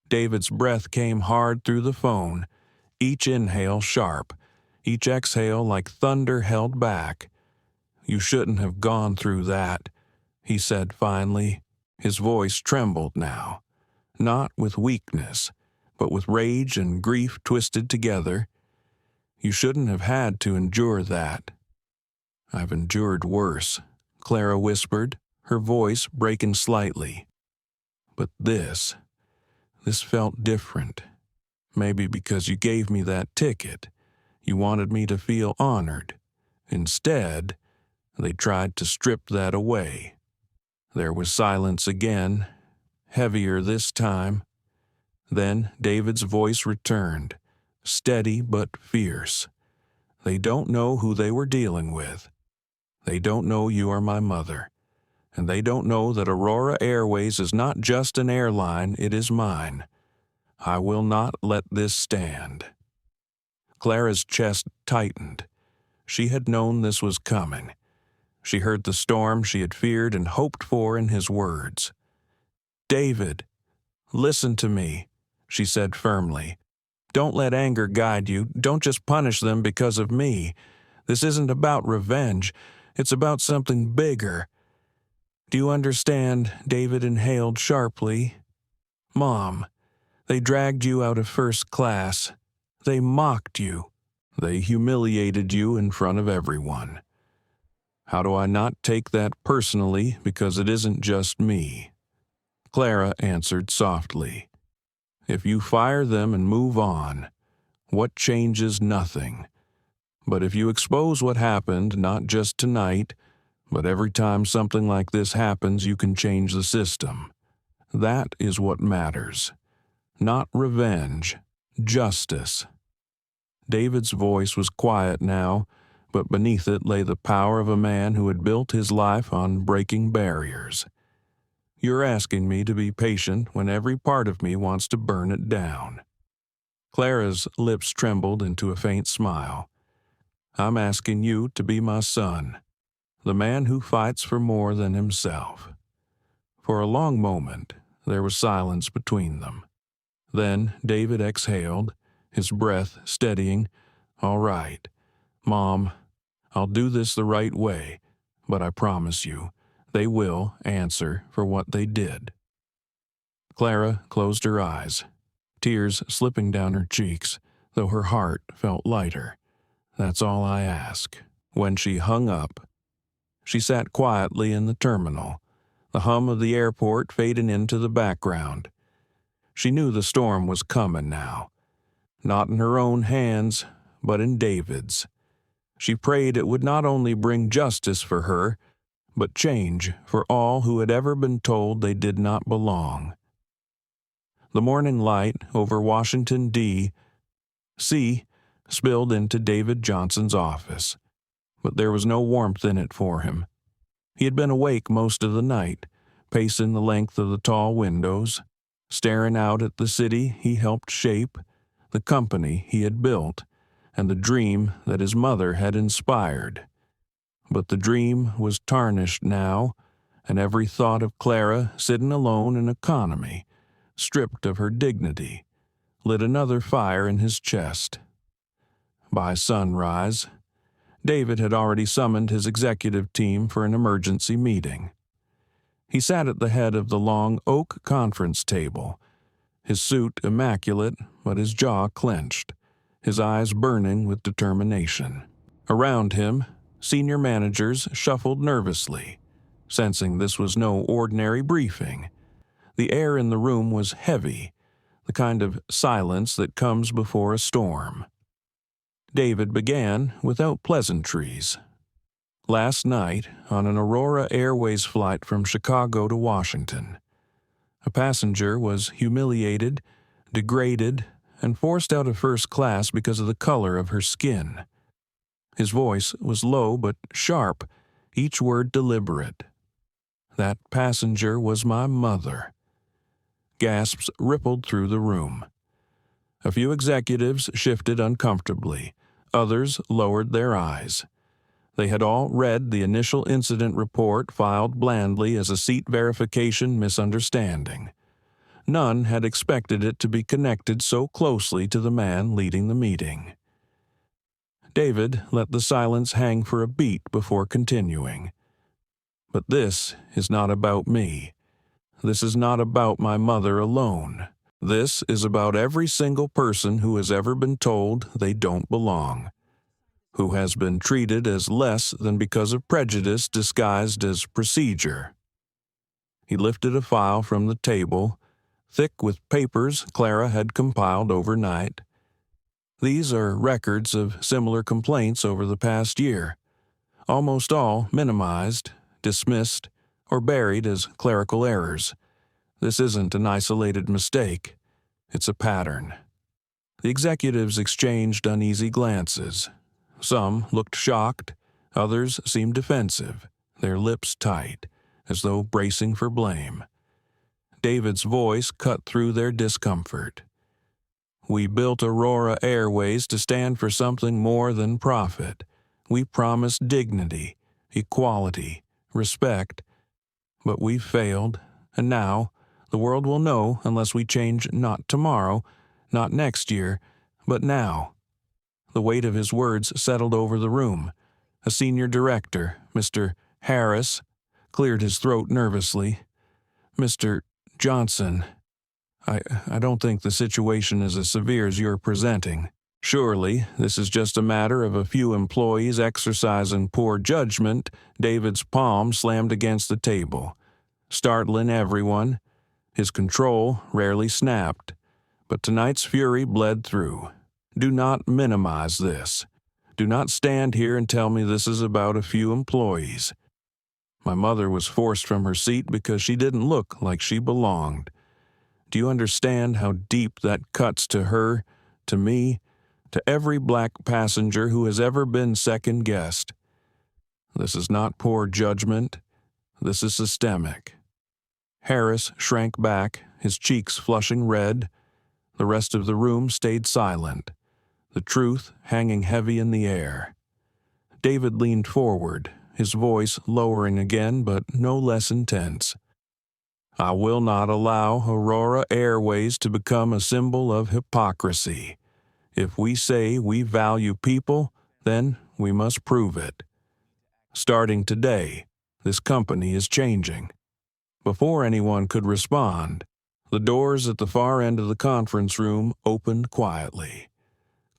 David's breath came hard through the phone, each inhale sharp, each exhale like thunder held back. "You shouldn't have gone through that," he said finally. His voice trembled now, not with weakness, but with rage and grief twisted together. "You shouldn't have had to endure that." "I've endured worse," Clara whispered, her voice breaking slightly. "But this felt different. Maybe because you gave me that ticket. You wanted me to feel honored. Instead, they tried to strip that away." There was silence again, heavier this time. Then David's voice returned, steady but fierce. "They don't know who they were dealing with. They don't know you are my mother. And they don't know that Aurora Airways is not just an airline, it is mine. I will not let this stand." Clara's chest tightened. She had known this was coming. She heard the storm she had feared and hoped for in his words. "David, listen to me," she said firmly. "Don't let anger guide you. Don't just punish them because of me. This isn't about revenge. It's about something bigger." "Do you understand?" David inhaled sharply. "Mom, they dragged you out of first class. They mocked you. They humiliated you in front of everyone. How do I not take that personally because it isn't just me?" Clara answered softly. "If you fire them and move on, what changes? Nothing. But if you expose what happened, not just tonight, but every time something like this happens, you can change the system. That is what matters. Not revenge, justice." David's voice was quiet now, but beneath it lay the power of a man who had built his life on breaking barriers. "You're asking me to be patient when every part of me wants to burn it down." Clara's lips trembled into a faint smile. "I'm asking you to be my son, the man who fights for more than himself." For a long moment, there was silence between them. Then David exhaled, his breath steadying. "All right, Mom, I'll do this the right way, but I promise you, they will answer for what they did." Clara closed her eyes, tears slipping down her cheeks, though her heart felt lighter. "That's all I ask." When she hung up, she sat quietly in the terminal, the hum of the airport fading into the background. She knew the storm was coming now, not in her own hands, but in David's. She prayed it would not only bring justice for her, but change for all who had ever been told they did not belong. The morning light over Washington, D.C. spilled into David Johnson's office, but there was no warmth in it for him. He had been awake most of the night, pacing the length of the tall windows, staring out at the city he helped shape, the company he had built, and the dream that his mother had inspired. But the dream was tarnished now, and every thought of Clara sitting alone in economy, stripped of her dignity, lit another fire in his chest. By sunrise, David had already summoned his executive team for an emergency meeting. He sat at the head of the long oak conference table, his suit immaculate but his jaw clenched, his eyes burning with determination. Around him, senior managers shuffled nervously, sensing this was no ordinary briefing. The air in the room was heavy, the kind of silence that comes before a storm. David began without pleasantries. Last night, on an Aurora Airways flight from Chicago to Washington, a passenger was humiliated, degraded, and forced out of first class because of the color of her skin. His voice was low but sharp, each word deliberate. That passenger was my mother. Gasps rippled through the room. A few executives shifted uncomfortably. Others lowered their eyes. They had all read the initial incident report filed blandly as a seat verification misunderstanding. None had expected it to be connected so closely to the man leading the meeting. David let the silence hang for a beat before continuing. But this is not about me. This is not about my mother alone. This is about every single person who has ever been told they don't belong, who has been treated as less than because of prejudice disguised as procedure. He lifted a file from the table, thick with papers Clara had compiled overnight. These are records of similar complaints over the past year, almost all minimized, dismissed, or buried as clerical errors. This isn't an isolated mistake. It's a pattern. The executives exchanged uneasy glances. Some looked shocked, others seemed defensive, their lips tight, as though bracing for blame. David's voice cut through their discomfort. We built Aurora Airways to stand for something more than profit. We promised dignity, equality, respect. But we've failed, and now the world will know unless we change not tomorrow, not next year, but now. The weight of his words settled over the room. A senior director, Mr. Harris, cleared his throat nervously. Mr. Johnson, I don't think the situation is as severe as you're presenting. Surely, this is just a matter of a few employees exercising poor judgment. David's palm slammed against the table, startling everyone. His control rarely snapped, but tonight's fury bled through. Do not minimize this. Do not stand here and tell me this is about a few employees. My mother was forced from her seat because she didn't look like she belonged. Do you understand how deep that cuts to her, to me, to every black passenger who has ever been second-guessed? This is not poor judgment. This is systemic. Harris shrank back, his cheeks flushing red. The rest of the room stayed silent, the truth hanging heavy in the air. David leaned forward, his voice lowering again but no less intense. I will not allow Aurora Airways to become a symbol of hypocrisy. If we say we value people, then we must prove it. Starting today, this company is changing. Before anyone could respond, the doors at the far end of the conference room opened quietly.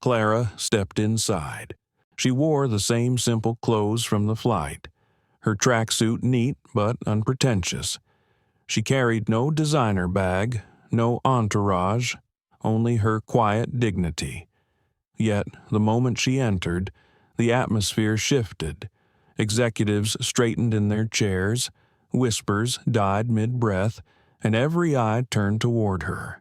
Clara stepped inside. She wore the same simple clothes from the flight, her tracksuit neat but unpretentious. She carried no designer bag, no entourage, only her quiet dignity. Yet, the moment she entered, the atmosphere shifted. Executives straightened in their chairs, whispers died mid-breath, and every eye turned toward her.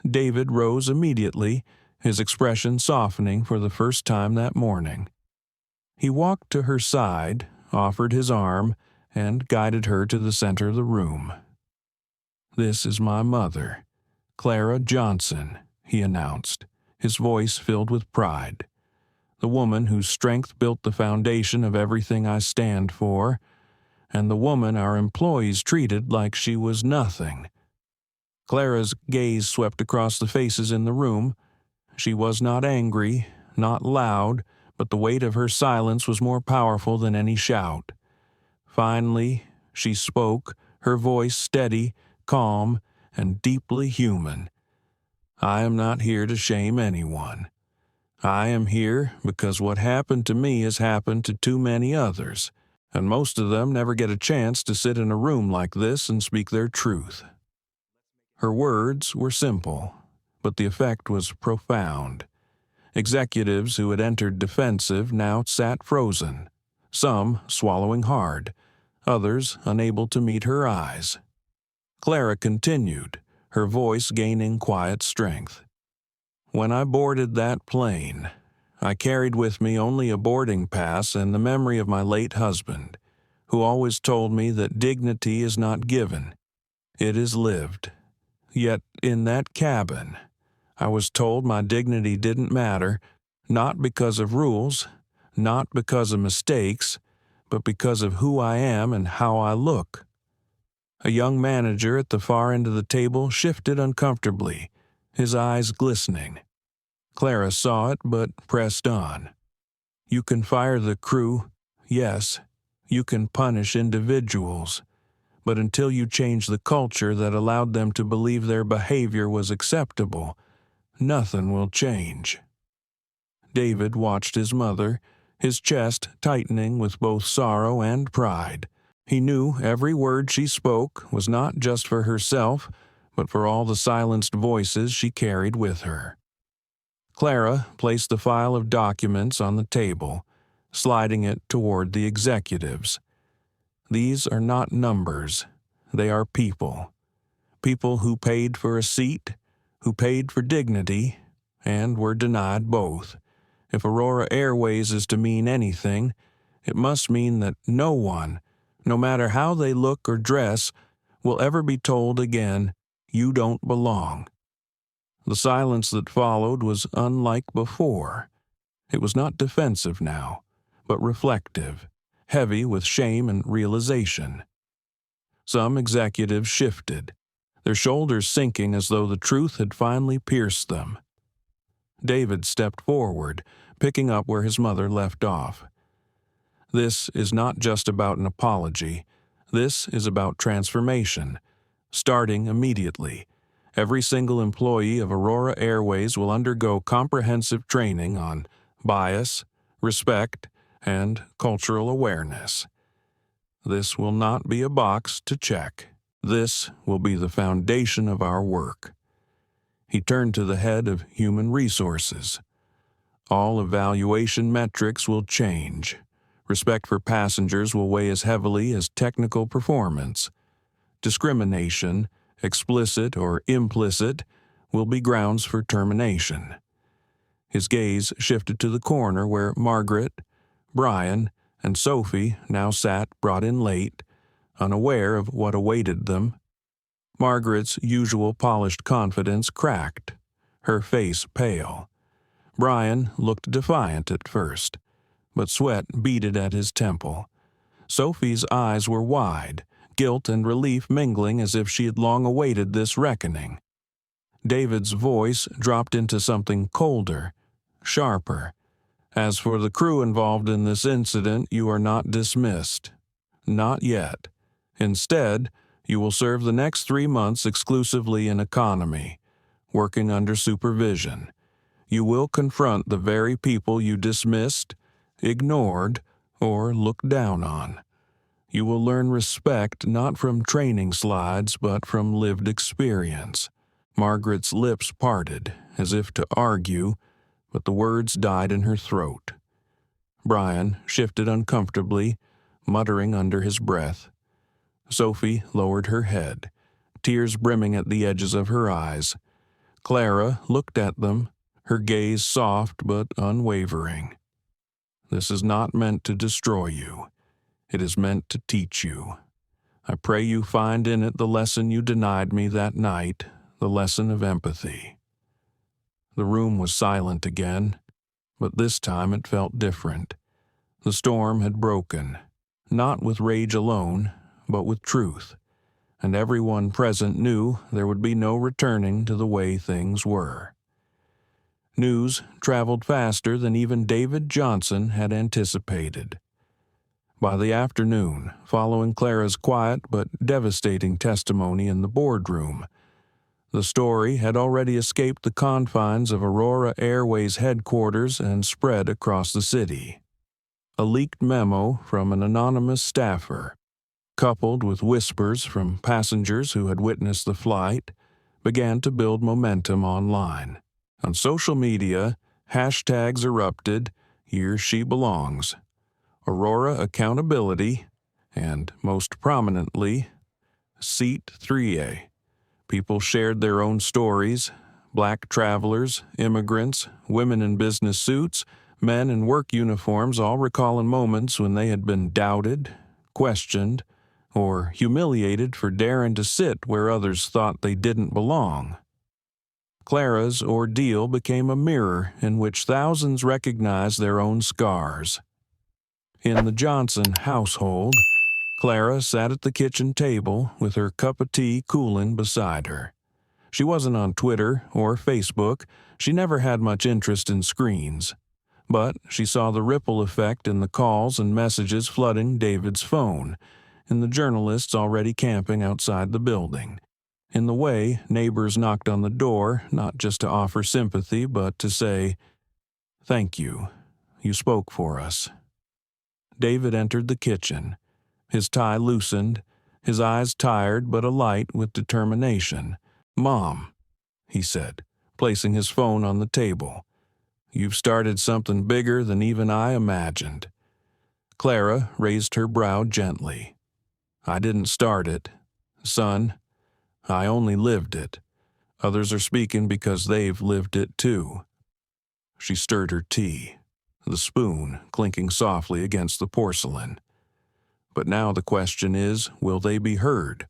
David rose immediately, his expression softening for the first time that morning. He walked to her side, offered his arm, and guided her to the center of the room. "This is my mother, Clara Johnson," he announced, his voice filled with pride. "The woman whose strength built the foundation of everything I stand for, and the woman our employees treated like she was nothing." Clara's gaze swept across the faces in the room. She was not angry, not loud, but the weight of her silence was more powerful than any shout. Finally, she spoke, her voice steady, calm, and deeply human. "I am not here to shame anyone. I am here because what happened to me has happened to too many others, and most of them never get a chance to sit in a room like this and speak their truth." Her words were simple, but the effect was profound. Executives who had entered defensive now sat frozen, some swallowing hard, others unable to meet her eyes. Clara continued, her voice gaining quiet strength. "When I boarded that plane, I carried with me only a boarding pass and the memory of my late husband, who always told me that dignity is not given, it is lived. Yet in that cabin, I was told my dignity didn't matter, not because of rules, not because of mistakes, but because of who I am and how I look." A young manager at the far end of the table shifted uncomfortably, his eyes glistening. Clara saw it, but pressed on. "You can fire the crew, yes, you can punish individuals, but until you change the culture that allowed them to believe their behavior was acceptable, nothing will change." David watched his mother, his chest tightening with both sorrow and pride. He knew every word she spoke was not just for herself, but for all the silenced voices she carried with her. Clara placed the file of documents on the table, sliding it toward the executives. "These are not numbers. They are people. People who paid for a seat, who paid for dignity, and were denied both. If Aurora Airways is to mean anything, it must mean that no one, no matter how they look or dress, will ever be told again, 'You don't belong.'" The silence that followed was unlike before. It was not defensive now, but reflective, heavy with shame and realization. Some executives shifted, their shoulders sinking as though the truth had finally pierced them. David stepped forward, picking up where his mother left off. "This is not just about an apology. This is about transformation, starting immediately. Every single employee of Aurora Airways will undergo comprehensive training on bias, respect, and cultural awareness. This will not be a box to check. This will be the foundation of our work." He turned to the head of Human Resources. "All evaluation metrics will change. Respect for passengers will weigh as heavily as technical performance. Discrimination, explicit or implicit, will be grounds for termination." His gaze shifted to the corner where Margaret, Brian, and Sophie now sat brought in late, unaware of what awaited them. Margaret's usual polished confidence cracked, her face pale. Brian looked defiant at first, but sweat beaded at his temple. Sophie's eyes were wide, guilt and relief mingling as if she had long awaited this reckoning. David's voice dropped into something colder, sharper. "As for the crew involved in this incident, you are not dismissed. Not yet. Instead, you will serve the next 3 months exclusively in economy, working under supervision. You will confront the very people you dismissed, ignored, or looked down on. You will learn respect not from training slides but from lived experience." Margaret's lips parted, as if to argue, but the words died in her throat. Brian shifted uncomfortably, muttering under his breath. Sophie lowered her head, tears brimming at the edges of her eyes. Clara looked at them, her gaze soft but unwavering. "This is not meant to destroy you. It is meant to teach you. I pray you find in it the lesson you denied me that night, the lesson of empathy." The room was silent again, but this time it felt different. The storm had broken, not with rage alone, but with truth, and everyone present knew there would be no returning to the way things were. News traveled faster than even David Johnson had anticipated. By the afternoon, following Clara's quiet but devastating testimony in the boardroom, the story had already escaped the confines of Aurora Airways headquarters and spread across the city. A leaked memo from an anonymous staffer, coupled with whispers from passengers who had witnessed the flight, began to build momentum online. On social media, hashtags erupted, "Here she belongs," "Aurora Accountability," and, most prominently, Seat 3A. People shared their own stories: Black travelers, immigrants, women in business suits, men in work uniforms, all recalling moments when they had been doubted, questioned, or humiliated for daring to sit where others thought they didn't belong. Clara's ordeal became a mirror in which thousands recognized their own scars. In the Johnson household, Clara sat at the kitchen table with her cup of tea cooling beside her. She wasn't on Twitter or Facebook. She never had much interest in screens. But she saw the ripple effect in the calls and messages flooding David's phone, in the journalists already camping outside the building, in the way neighbors knocked on the door, not just to offer sympathy, but to say, "Thank you. You spoke for us." David entered the kitchen, his tie loosened, his eyes tired but alight with determination. "Mom," he said, placing his phone on the table, "you've started something bigger than even I imagined." Clara raised her brow gently. "I didn't start it, son. I only lived it. Others are speaking because they've lived it too." She stirred her tea, the spoon clinking softly against the porcelain. But now the question is, will they be heard?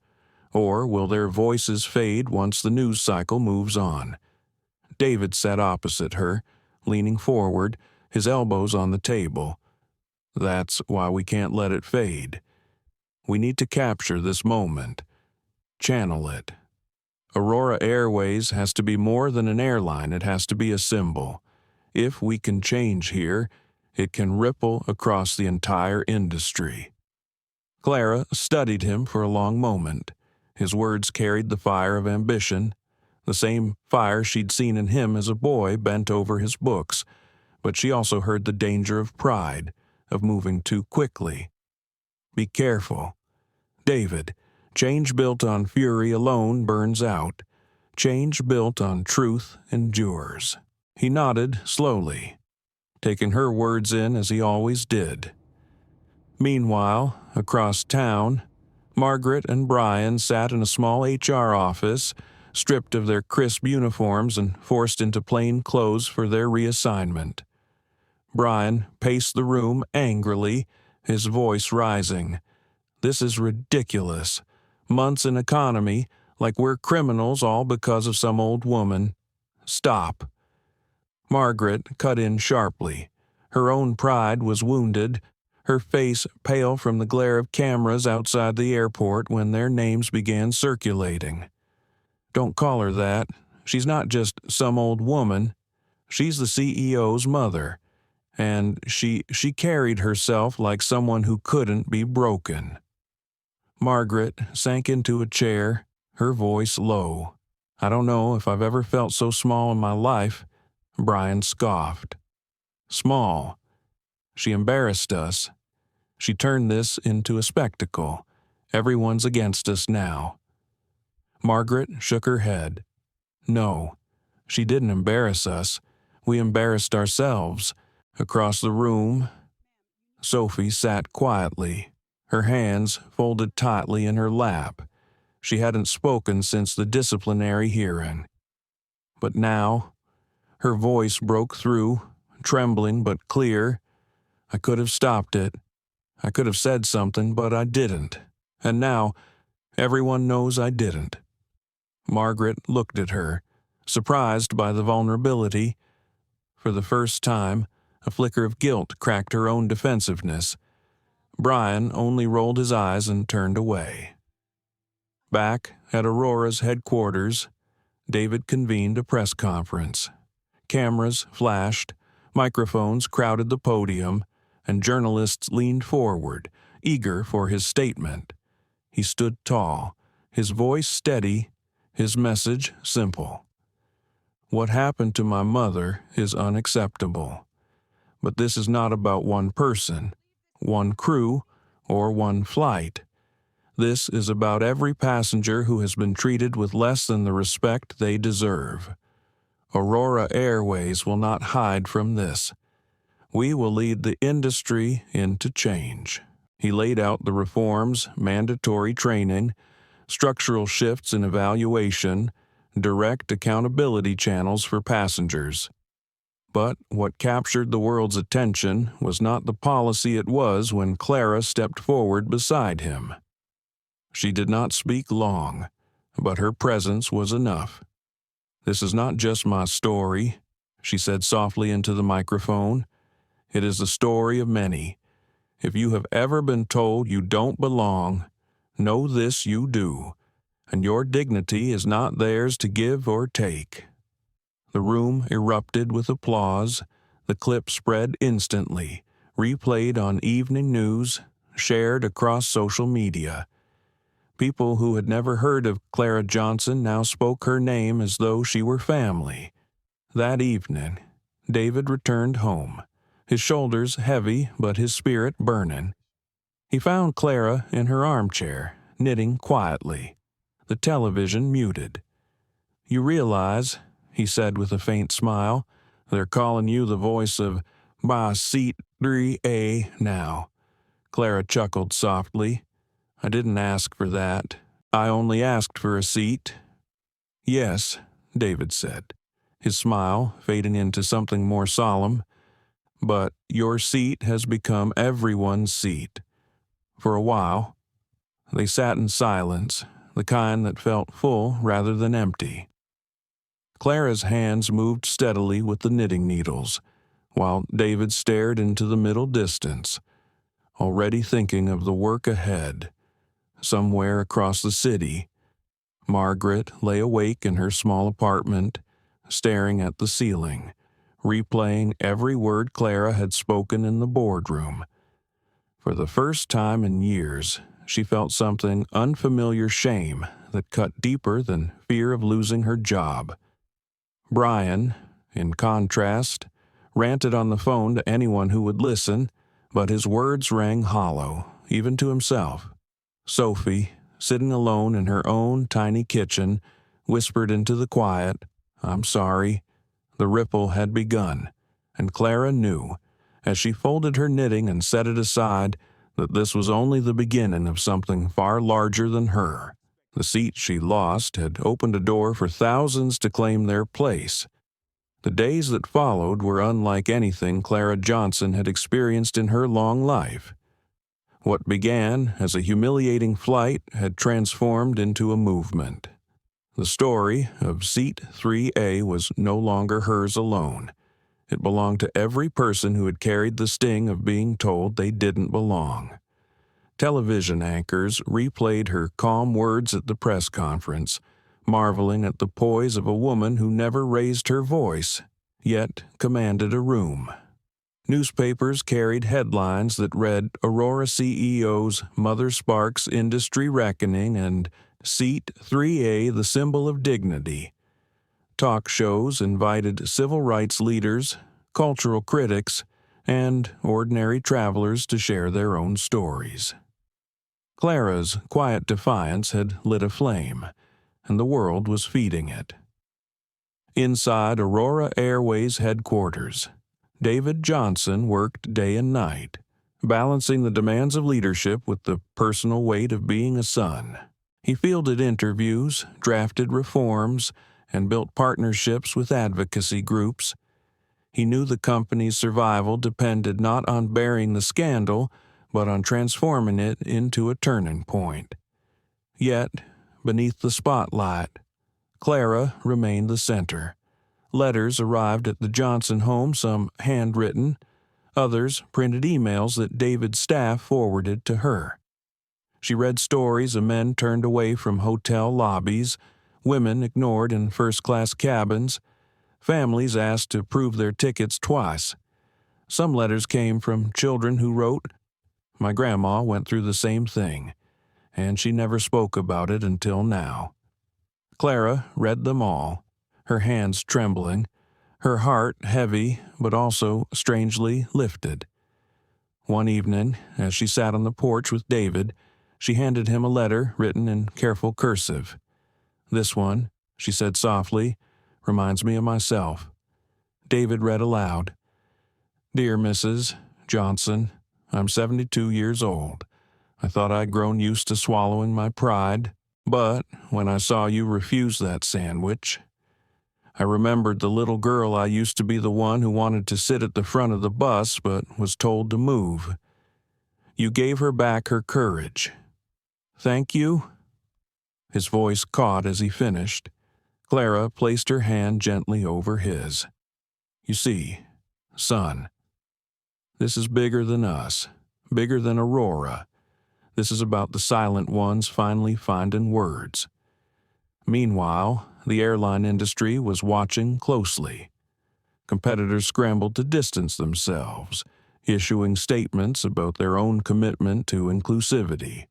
Or will their voices fade once the news cycle moves on? David sat opposite her, leaning forward, his elbows on the table. "That's why we can't let it fade. We need to capture this moment. Channel it. Aurora Airways has to be more than an airline. It has to be a symbol. If we can change here, it can ripple across the entire industry." Clara studied him for a long moment. His words carried the fire of ambition, the same fire she'd seen in him as a boy bent over his books, but she also heard the danger of pride, of moving too quickly. "Be careful. David, change built on fury alone burns out. Change built on truth endures." He nodded slowly, taking her words in as he always did. Meanwhile, across town, Margaret and Brian sat in a small HR office, stripped of their crisp uniforms and forced into plain clothes for their reassignment. Brian paced the room angrily, his voice rising. "This is ridiculous. Months in economy, like we're criminals all because of some old woman. Stop." Margaret cut in sharply. Her own pride was wounded, her face pale from the glare of cameras outside the airport when their names began circulating. "Don't call her that. She's not just some old woman. She's the CEO's mother. And she carried herself like someone who couldn't be broken." Margaret sank into a chair, her voice low. "I don't know if I've ever felt so small in my life," Brian scoffed. "Small. She embarrassed us. She turned this into a spectacle. Everyone's against us now." Margaret shook her head. "No, she didn't embarrass us. We embarrassed ourselves." Across the room, Sophie sat quietly, her hands folded tightly in her lap. She hadn't spoken since the disciplinary hearing. But now, her voice broke through, trembling but clear. "I could have stopped it. I could have said something, but I didn't. And now, everyone knows I didn't." Margaret looked at her, surprised by the vulnerability. For the first time, a flicker of guilt cracked her own defensiveness. Brian only rolled his eyes and turned away. Back at Aurora's headquarters, David convened a press conference. Cameras flashed, microphones crowded the podium, and journalists leaned forward, eager for his statement. He stood tall, his voice steady, his message simple. "What happened to my mother is unacceptable. But this is not about one person, one crew, or one flight. This is about every passenger who has been treated with less than the respect they deserve. Aurora Airways will not hide from this. We will lead the industry into change." He laid out the reforms, mandatory training, structural shifts in evaluation, direct accountability channels for passengers. But what captured the world's attention was not the policy it was when Clara stepped forward beside him. She did not speak long, but her presence was enough. "This is not just my story," she said softly into the microphone. "It is the story of many. If you have ever been told you don't belong, know this you do, and your dignity is not theirs to give or take." The room erupted with applause. The clip spread instantly, replayed on evening news, shared across social media. People who had never heard of Clara Johnson now spoke her name as though she were family. That evening, David returned home, his shoulders heavy but his spirit burning. He found Clara in her armchair, knitting quietly, the television muted. "You realize," he said with a faint smile, "they're calling you the voice of my seat 3A now." Clara chuckled softly. "I didn't ask for that. I only asked for a seat." "Yes," David said, his smile fading into something more solemn. "But your seat has become everyone's seat. For a while." They sat in silence, the kind that felt full rather than empty. Clara's hands moved steadily with the knitting needles, while David stared into the middle distance, already thinking of the work ahead. Somewhere across the city, Margaret lay awake in her small apartment, staring at the ceiling, replaying every word Clara had spoken in the boardroom. For the first time in years, she felt something unfamiliar shame that cut deeper than fear of losing her job. Brian, in contrast, ranted on the phone to anyone who would listen, but his words rang hollow, even to himself. Sophie, sitting alone in her own tiny kitchen, whispered into the quiet, "I'm sorry." The ripple had begun, and Clara knew, as she folded her knitting and set it aside, that this was only the beginning of something far larger than her. The seat she lost had opened a door for thousands to claim their place. The days that followed were unlike anything Clara Johnson had experienced in her long life. What began as a humiliating flight had transformed into a movement. The story of Seat 3A was no longer hers alone. It belonged to every person who had carried the sting of being told they didn't belong. Television anchors replayed her calm words at the press conference, marveling at the poise of a woman who never raised her voice, yet commanded a room. Newspapers carried headlines that read Aurora CEO's Mother Sparks Industry Reckoning and Seat 3A the Symbol of Dignity. Talk shows invited civil rights leaders, cultural critics, and ordinary travelers to share their own stories. Clara's quiet defiance had lit a flame, and the world was feeding it. Inside Aurora Airways headquarters, David Johnson worked day and night, balancing the demands of leadership with the personal weight of being a son. He fielded interviews, drafted reforms, and built partnerships with advocacy groups. He knew the company's survival depended not on bearing the scandal, but on transforming it into a turning point. Yet, beneath the spotlight, Clara remained the center. Letters arrived at the Johnson home, some handwritten, others printed emails that David's staff forwarded to her. She read stories of men turned away from hotel lobbies, women ignored in first-class cabins, families asked to prove their tickets twice. Some letters came from children who wrote, "My grandma went through the same thing, and she never spoke about it until now." Clara read them all, her hands trembling, her heart heavy but also strangely lifted. One evening, as she sat on the porch with David, she handed him a letter written in careful cursive. "This one," she said softly, "reminds me of myself." David read aloud, "Dear Mrs. Johnson, I'm 72 years old. I thought I'd grown used to swallowing my pride, but when I saw you refuse that sandwich, I remembered the little girl I used to be, the one who wanted to sit at the front of the bus but was told to move. You gave her back her courage. Thank you." His voice caught as he finished. Clara placed her hand gently over his. "You see, son, this is bigger than us, bigger than Aurora. This is about the silent ones finally finding words." Meanwhile, the airline industry was watching closely. Competitors scrambled to distance themselves, issuing statements about their own commitment to inclusivity.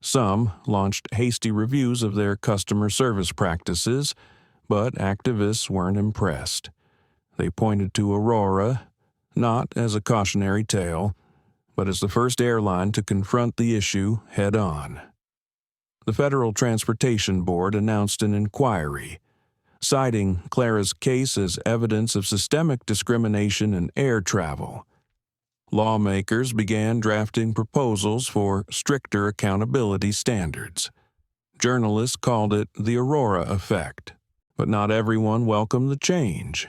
Some launched hasty reviews of their customer service practices, but activists weren't impressed. They pointed to Aurora, not as a cautionary tale, but as the first airline to confront the issue head-on. The Federal Transportation Board announced an inquiry, citing Clara's case as evidence of systemic discrimination in air travel. Lawmakers began drafting proposals for stricter accountability standards. Journalists called it the Aurora effect, but not everyone welcomed the change.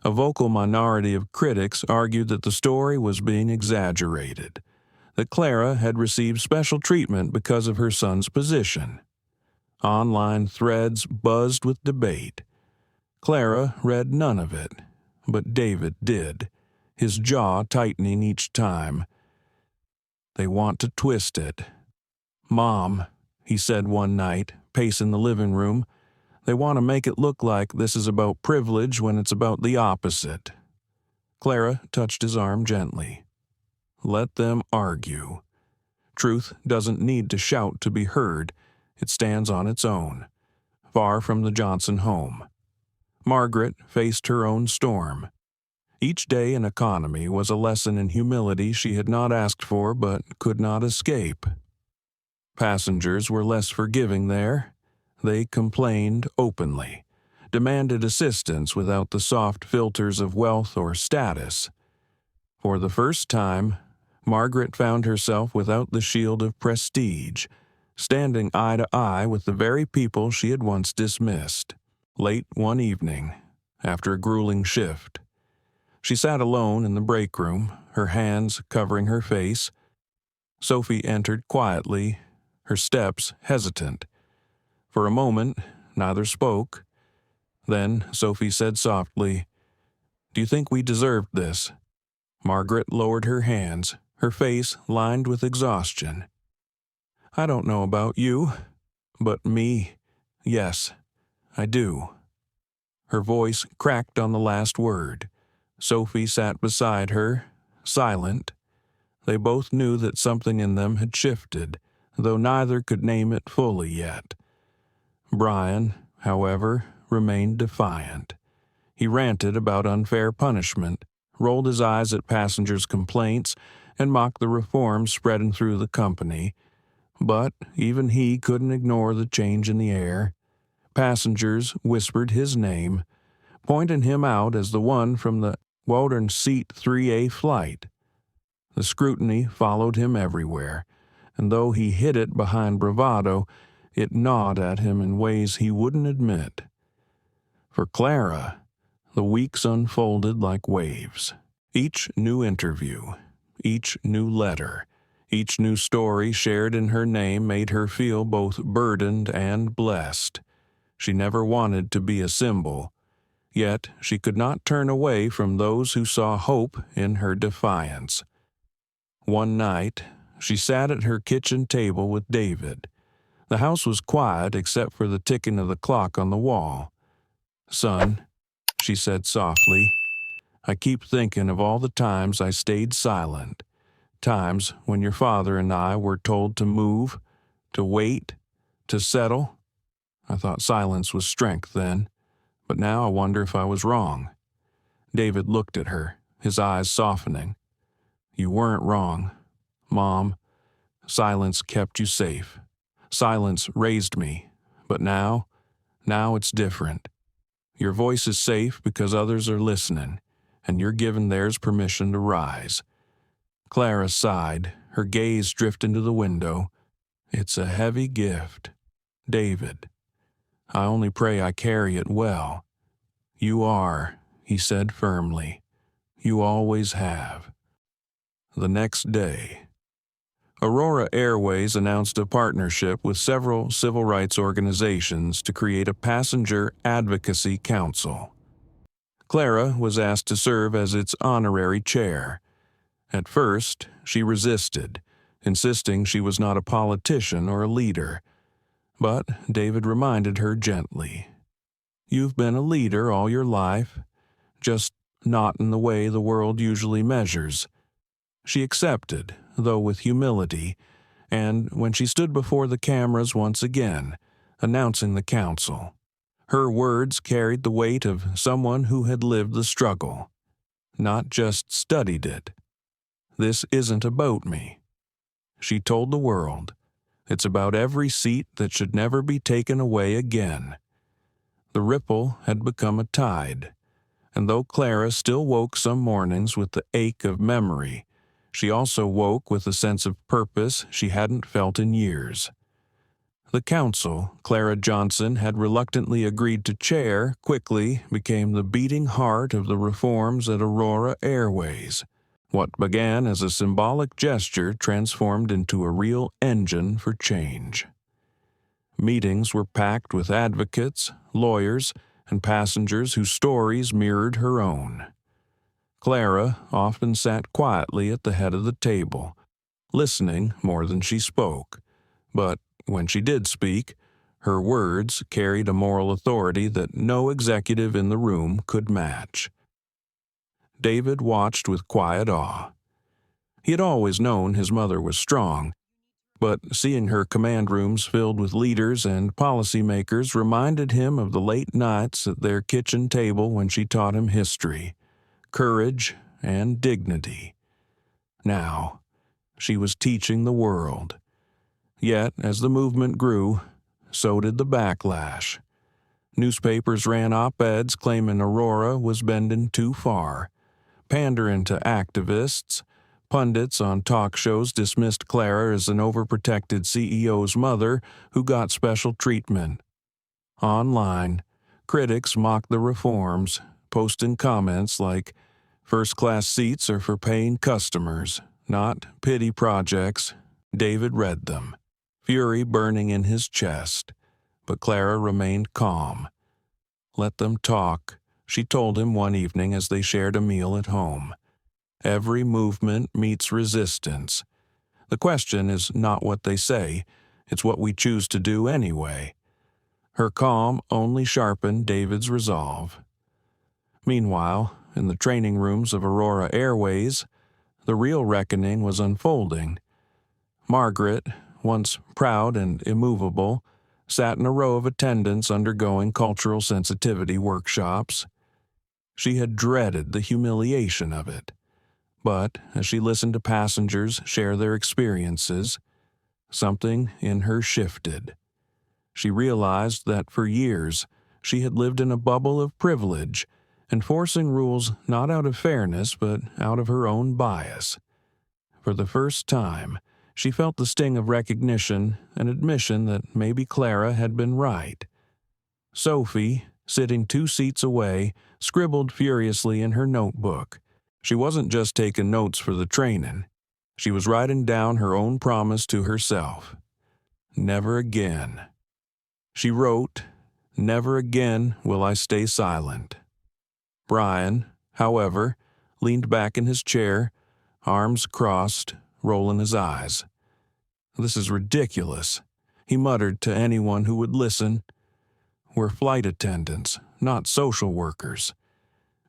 A vocal minority of critics argued that the story was being exaggerated, that Clara had received special treatment because of her son's position. Online threads buzzed with debate. Clara read none of it, but David did, his jaw tightening each time. "They want to twist it. Mom," he said one night, pacing the living room, "they want to make it look like this is about privilege when it's about the opposite." Clara touched his arm gently. "Let them argue. Truth doesn't need to shout to be heard. It stands on its own." Far from the Johnson home, Margaret faced her own storm. Each day in economy was a lesson in humility she had not asked for but could not escape. Passengers were less forgiving there. They complained openly, demanded assistance without the soft filters of wealth or status. For the first time, Margaret found herself without the shield of prestige, standing eye to eye with the very people she had once dismissed. Late one evening, after a grueling shift, she sat alone in the break room, her hands covering her face. Sophie entered quietly, her steps hesitant. For a moment, neither spoke. Then Sophie said softly, "Do you think we deserved this?" Margaret lowered her hands, her face lined with exhaustion. "I don't know about you, but me, yes, I do." Her voice cracked on the last word. Sophie sat beside her, silent. They both knew that something in them had shifted, though neither could name it fully yet. Brian, however, remained defiant. He ranted about unfair punishment, rolled his eyes at passengers' complaints, and mocked the reforms spreading through the company. But even he couldn't ignore the change in the air. Passengers whispered his name, pointing him out as the one from the Waldron Seat 3A flight. The scrutiny followed him everywhere, and though he hid it behind bravado, it gnawed at him in ways he wouldn't admit. For Clara, the weeks unfolded like waves. Each new interview, each new letter, Each new story shared in her name made her feel both burdened and blessed. She never wanted to be a symbol, yet she could not turn away from those who saw hope in her defiance. One night, she sat at her kitchen table with David. The house was quiet except for the ticking of the clock on the wall. "Son," she said softly, "I keep thinking of all the times I stayed silent. Times when your father and I were told to move, to wait, to settle. I thought silence was strength then, but now I wonder if I was wrong." David looked at her, his eyes softening. "You weren't wrong, Mom. Silence kept you safe. Silence raised me. But now it's different. Your voice is safe because others are listening, and you're giving theirs permission to rise." Clara sighed, her gaze drifting to the window. "It's a heavy gift, David. I only pray I carry it well." "You are," he said firmly. "You always have." The next day, Aurora Airways announced a partnership with several civil rights organizations to create a passenger advocacy council. Clara was asked to serve as its honorary chair. At first, she resisted, insisting she was not a politician or a leader. But David reminded her gently, "You've been a leader all your life, just not in the way the world usually measures." She accepted, though with humility, and when she stood before the cameras once again, announcing the council, her words carried the weight of someone who had lived the struggle, not just studied it. "This isn't about me," she told the world. "It's about every seat that should never be taken away again." The ripple had become a tide, and though Clara still woke some mornings with the ache of memory, she also woke with a sense of purpose she hadn't felt in years. The council Clara Johnson had reluctantly agreed to chair quickly became the beating heart of the reforms at Aurora Airways. What began as a symbolic gesture transformed into a real engine for change. Meetings were packed with advocates, lawyers, and passengers whose stories mirrored her own. Clara often sat quietly at the head of the table, listening more than she spoke. But when she did speak, her words carried a moral authority that no executive in the room could match. David watched with quiet awe. He had always known his mother was strong, but seeing her command rooms filled with leaders and policymakers reminded him of the late nights at their kitchen table when she taught him history, courage, and dignity. Now, she was teaching the world. Yet, as the movement grew, so did the backlash. Newspapers ran op-eds claiming Aurora was bending too far, pandering to activists. Pundits on talk shows dismissed Clara as an overprotected CEO's mother who got special treatment. Online, critics mocked the reforms, posting comments like, "First-class seats are for paying customers, not pity projects." David read them, fury burning in his chest, but Clara remained calm. "Let them talk," she told him one evening as they shared a meal at home. "Every movement meets resistance. The question is not what they say, it's what we choose to do anyway." Her calm only sharpened David's resolve. Meanwhile, in the training rooms of Aurora Airways, the real reckoning was unfolding. Margaret, once proud and immovable, sat in a row of attendants undergoing cultural sensitivity workshops. She had dreaded the humiliation of it. But as she listened to passengers share their experiences, something in her shifted. She realized that for years she had lived in a bubble of privilege, enforcing rules not out of fairness but out of her own bias. For the first time, she felt the sting of recognition, an admission that maybe Clara had been right. Sophie, sitting 2 seats away, scribbled furiously in her notebook. She wasn't just taking notes for the training. She was writing down her own promise to herself. Never again. She wrote, "Never again will I stay silent." Brian, however, leaned back in his chair, arms crossed, rolling his eyes. "This is ridiculous," he muttered to anyone who would listen. "We're flight attendants, not social workers.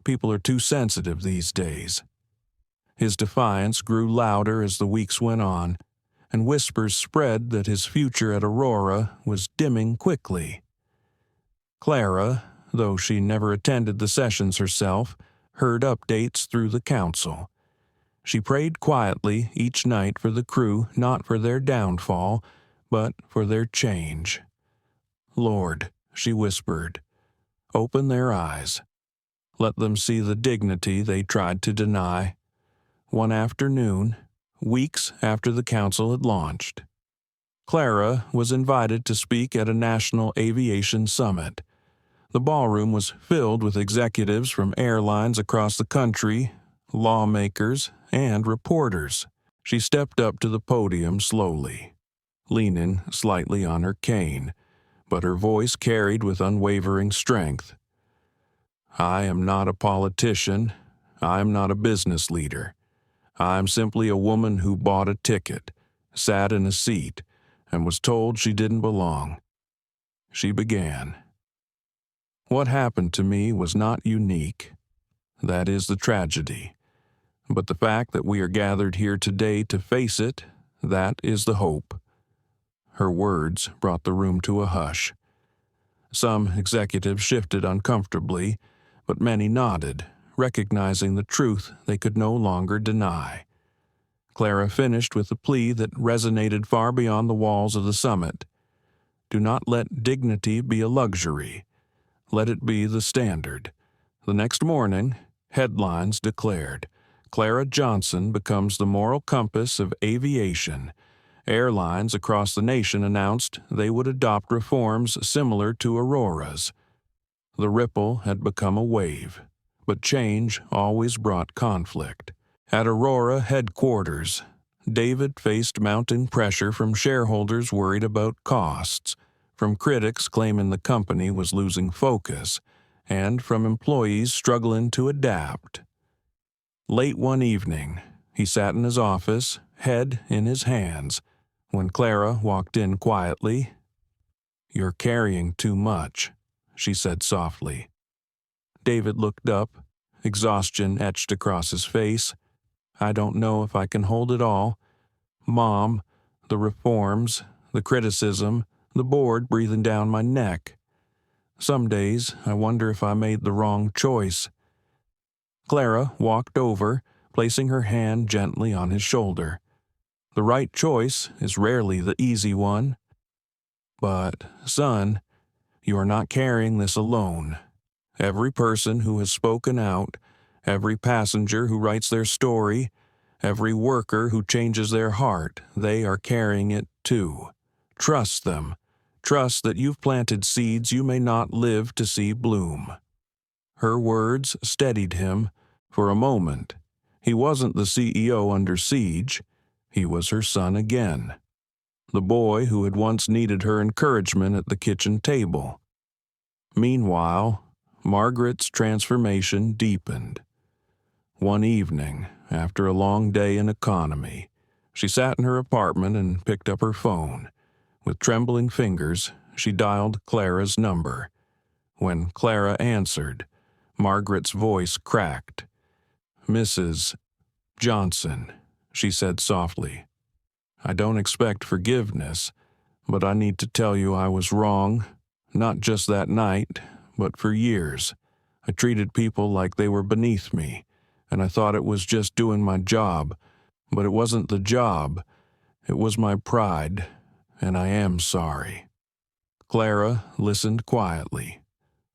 People are too sensitive these days." His defiance grew louder as the weeks went on, and whispers spread that his future at Aurora was dimming quickly. Clara, though she never attended the sessions herself, heard updates through the council. She prayed quietly each night for the crew, not for their downfall, but for their change. "Lord," she whispered, "open their eyes. Let them see the dignity they tried to deny." One afternoon, weeks after the council had launched, Clara was invited to speak at a national aviation summit. The ballroom was filled with executives from airlines across the country, lawmakers, and reporters. She stepped up to the podium slowly, leaning slightly on her cane, but her voice carried with unwavering strength. "I am not a politician. I am not a business leader. I'm simply a woman who bought a ticket, sat in a seat, and was told she didn't belong." She began. "What happened to me was not unique. That is the tragedy. But the fact that we are gathered here today to face it, that is the hope." Her words brought the room to a hush. Some executives shifted uncomfortably, but many nodded, recognizing the truth they could no longer deny. Clara finished with a plea that resonated far beyond the walls of the summit. Do not let dignity be a luxury. Let it be the standard. The next morning, headlines declared, "Clara Johnson becomes the moral compass of aviation." Airlines across the nation announced they would adopt reforms similar to Aurora's. The ripple had become a wave, but change always brought conflict. At Aurora headquarters, David faced mounting pressure from shareholders worried about costs, from critics claiming the company was losing focus, and from employees struggling to adapt. Late one evening, he sat in his office, head in his hands, when Clara walked in quietly. "You're carrying too much," she said softly. David looked up, exhaustion etched across his face. "I don't know if I can hold it all. Mom, the reforms, the criticism, the board breathing down my neck. Some days I wonder if I made the wrong choice." Clara walked over, placing her hand gently on his shoulder. "The right choice is rarely the easy one. But, son, you are not carrying this alone. Every person who has spoken out, every passenger who writes their story, every worker who changes their heart, they are carrying it too. Trust them. Trust that you've planted seeds you may not live to see bloom." Her words steadied him for a moment. He wasn't the CEO under siege. He was her son again. The boy who had once needed her encouragement at the kitchen table. Meanwhile, Margaret's transformation deepened. One evening, after a long day in economy, she sat in her apartment and picked up her phone. With trembling fingers, she dialed Clara's number. When Clara answered, Margaret's voice cracked. "Mrs. Johnson," she said softly. "I don't expect forgiveness, but I need to tell you I was wrong, not just that night, but for years. I treated people like they were beneath me, and I thought it was just doing my job, but it wasn't the job. It was my pride, and I am sorry." Clara listened quietly,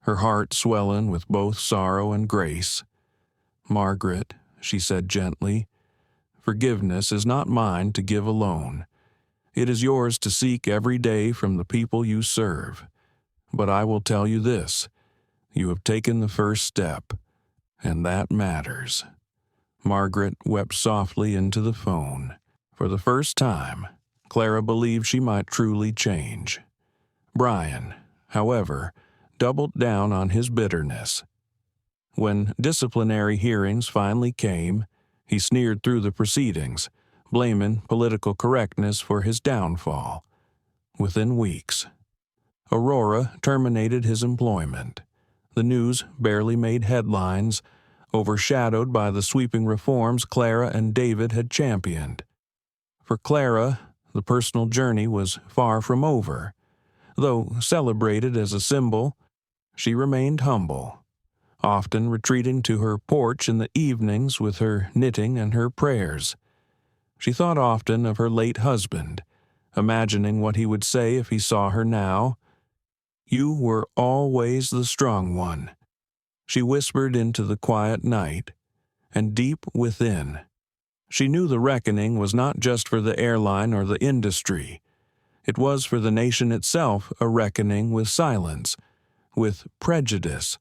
her heart swelling with both sorrow and grace. "Margaret," she said gently, "forgiveness is not mine to give alone. It is yours to seek every day from the people you serve. But I will tell you this, you have taken the first step, and that matters." Margaret wept softly into the phone. For the first time, Clara believed she might truly change. Brian, however, doubled down on his bitterness. When disciplinary hearings finally came, he sneered through the proceedings, blaming political correctness for his downfall. Within weeks, Aurora terminated his employment. The news barely made headlines, overshadowed by the sweeping reforms Clara and David had championed. For Clara, the personal journey was far from over. Though celebrated as a symbol, she remained humble, often retreating to her porch in the evenings with her knitting and her prayers. She thought often of her late husband, imagining what he would say if he saw her now. "You were always the strong one," she whispered into the quiet night, and deep within, she knew the reckoning was not just for the airline or the industry. It was for the nation itself a reckoning with silence, with prejudice,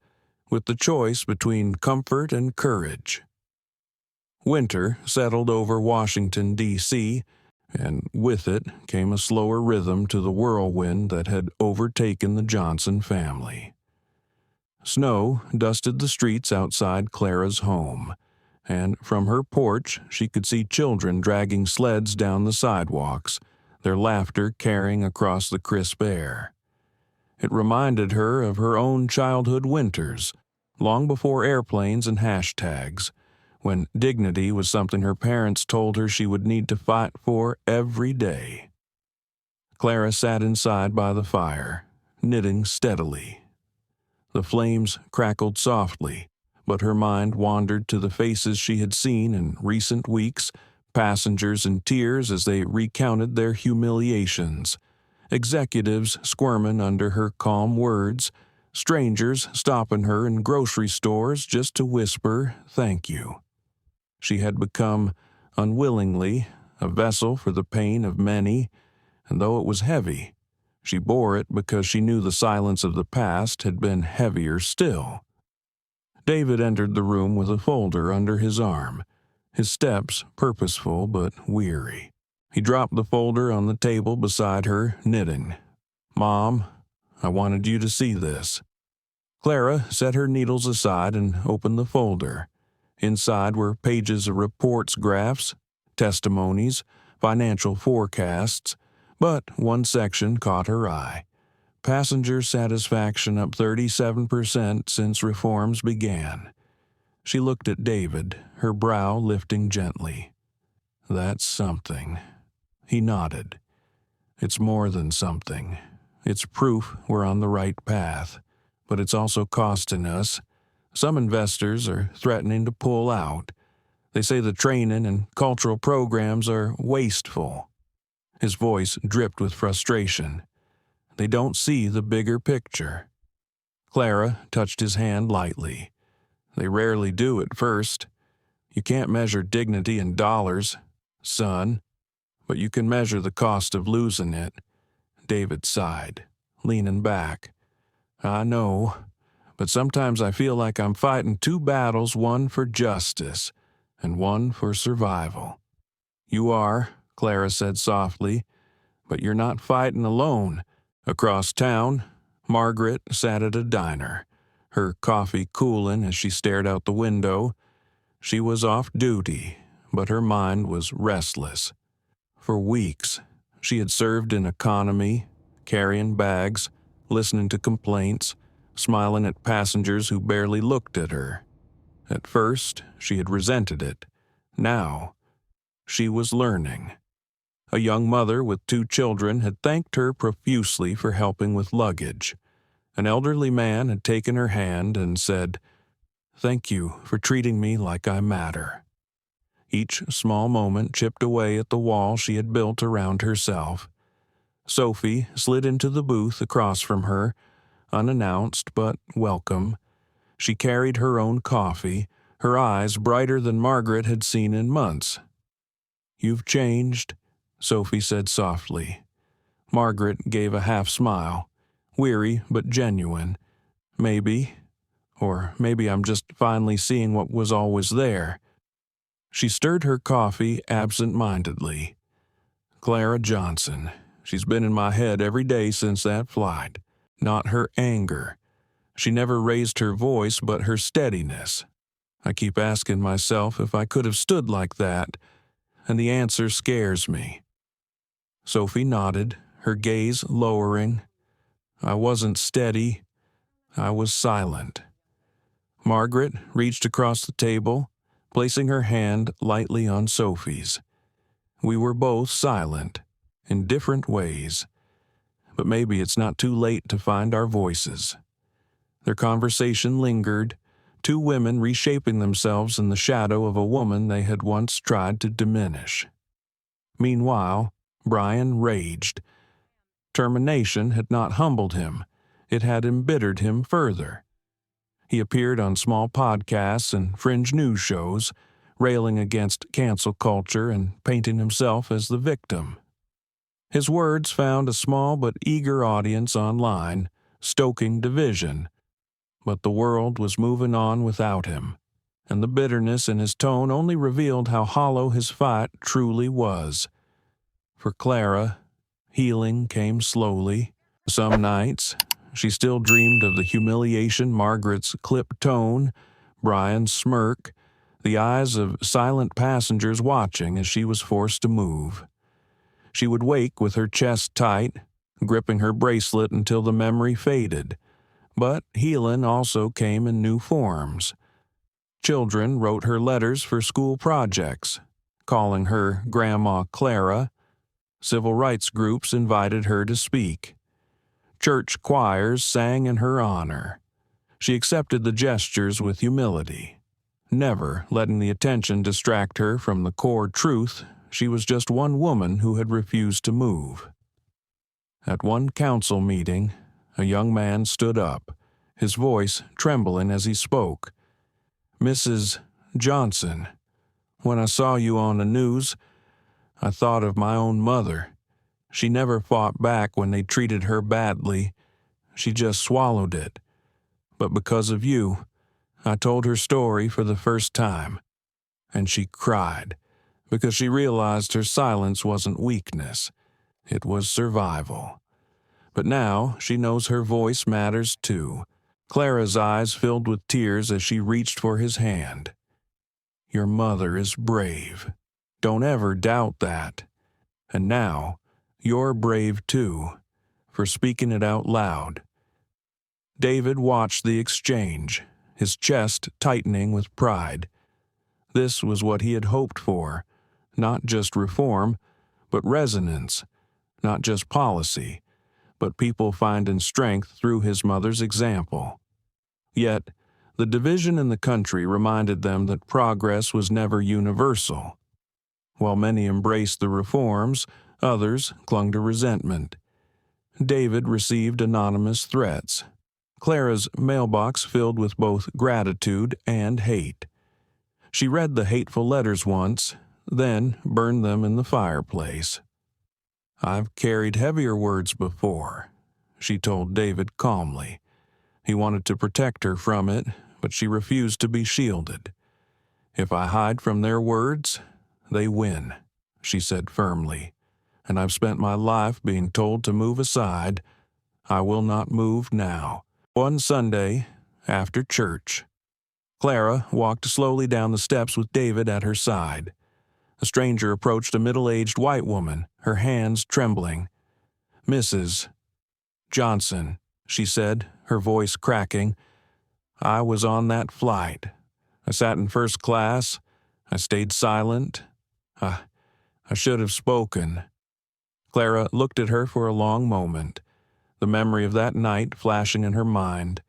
with the choice between comfort and courage. Winter settled over Washington, D.C., and with it came a slower rhythm to the whirlwind that had overtaken the Johnson family. Snow dusted the streets outside Clara's home, and from her porch she could see children dragging sleds down the sidewalks, their laughter carrying across the crisp air. It reminded her of her own childhood winters, long before airplanes and hashtags, when dignity was something her parents told her she would need to fight for every day. Clara sat inside by the fire, knitting steadily. The flames crackled softly, but her mind wandered to the faces she had seen in recent weeks, passengers in tears as they recounted their humiliations, executives squirming under her calm words, strangers stopping her in grocery stores just to whisper thank you. She had become, unwillingly, a vessel for the pain of many, and though it was heavy, she bore it because she knew the silence of the past had been heavier still. David entered the room with a folder under his arm, his steps purposeful but weary. He dropped the folder on the table beside her, knitting. "Mom, I wanted you to see this." Clara set her needles aside and opened the folder. Inside were pages of reports, graphs, testimonies, financial forecasts, but one section caught her eye. Passenger satisfaction up 37% since reforms began. She looked at David, her brow lifting gently. "That's something." He nodded. "It's more than something. It's proof we're on the right path, but it's also costing us. Some investors are threatening to pull out. They say the training and cultural programs are wasteful." His voice dripped with frustration. "They don't see the bigger picture." Clara touched his hand lightly. "They rarely do at first. You can't measure dignity in dollars, son, but you can measure the cost of losing it." David sighed, leaning back. "I know, but sometimes I feel like I'm fighting two battles, one for justice and one for survival." "You are," Clara said softly, "but you're not fighting alone." Across town, Margaret sat at a diner, her coffee cooling as she stared out the window. She was off duty, but her mind was restless. For weeks, she had served in economy, carrying bags, listening to complaints, smiling at passengers who barely looked at her. At first, she had resented it. Now, she was learning. A young mother with 2 children had thanked her profusely for helping with luggage. An elderly man had taken her hand and said, "Thank you for treating me like I matter." Each small moment chipped away at the wall she had built around herself. Sophie slid into the booth across from her, unannounced but welcome. She carried her own coffee, her eyes brighter than Margaret had seen in months. "You've changed," Sophie said softly. Margaret gave a half smile, weary but genuine. "Maybe. Or maybe I'm just finally seeing what was always there." She stirred her coffee absent-mindedly. Clara Johnson. She's been in my head every day since that flight. Not her anger. She never raised her voice, but her steadiness. I keep asking myself if I could have stood like that, and the answer scares me. Sophie nodded, her gaze lowering. I wasn't steady. I was silent. Margaret reached across the table, placing her hand lightly on Sophie's. We were both silent, in different ways. But maybe it's not too late to find our voices. Their conversation lingered, two women reshaping themselves in the shadow of a woman they had once tried to diminish. Meanwhile, Brian raged. Termination had not humbled him. It had embittered him further. He appeared on small podcasts and fringe news shows, railing against cancel culture and painting himself as the victim. His words found a small but eager audience online, stoking division. But the world was moving on without him, and the bitterness in his tone only revealed how hollow his fight truly was. For Clara, healing came slowly. Some nights, she still dreamed of the humiliation, Margaret's clipped tone, Brian's smirk, the eyes of silent passengers watching as she was forced to move. She would wake with her chest tight, gripping her bracelet until the memory faded. But healing also came in new forms. Children wrote her letters for school projects, calling her Grandma Clara. Civil rights groups invited her to speak. Church choirs sang in her honor. She accepted the gestures with humility, never letting the attention distract her from the core truth. She was just one woman who had refused to move. At one council meeting, a young man stood up, his voice trembling as he spoke. "Mrs. Johnson, when I saw you on the news, I thought of my own mother. She never fought back when they treated her badly. She just swallowed it. But because of you, I told her story for the first time. And she cried, because she realized her silence wasn't weakness. It was survival. But now she knows her voice matters too." Clara's eyes filled with tears as she reached for his hand. "Your mother is brave. Don't ever doubt that. And now, you're brave too, for speaking it out loud." David watched the exchange, his chest tightening with pride. This was what he had hoped for, not just reform, but resonance, not just policy, but people finding strength through his mother's example. Yet, the division in the country reminded them that progress was never universal. While many embraced the reforms, others clung to resentment. David received anonymous threats. Clara's mailbox filled with both gratitude and hate. She read the hateful letters once, then burned them in the fireplace. "I've carried heavier words before," she told David calmly. He wanted to protect her from it, but she refused to be shielded. "If I hide from their words, they win," she said firmly. "And I've spent my life being told to move aside. I will not move now." One Sunday, after church, Clara walked slowly down the steps with David at her side. A stranger approached a middle-aged white woman, her hands trembling. "Mrs. Johnson," she said, her voice cracking. "I was on that flight. I sat in first class. I stayed silent. I should have spoken." Clara looked at her for a long moment, the memory of that night flashing in her mind.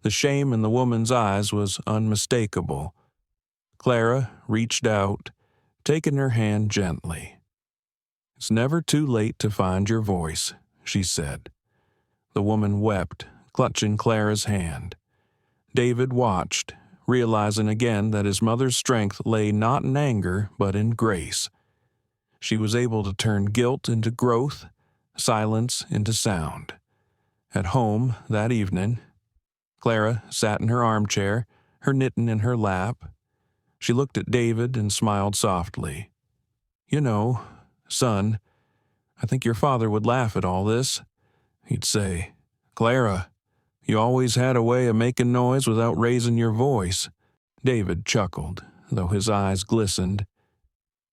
The shame in the woman's eyes was unmistakable. Clara reached out, taking her hand gently. "It's never too late to find your voice," she said. The woman wept, clutching Clara's hand. David watched, realizing again that his mother's strength lay not in anger but in grace. She was able to turn guilt into growth, silence into sound. At home that evening, Clara sat in her armchair, her knitting in her lap. She looked at David and smiled softly. "You know, son, I think your father would laugh at all this. He'd say, 'Clara, you always had a way of making noise without raising your voice.'" David chuckled, though his eyes glistened.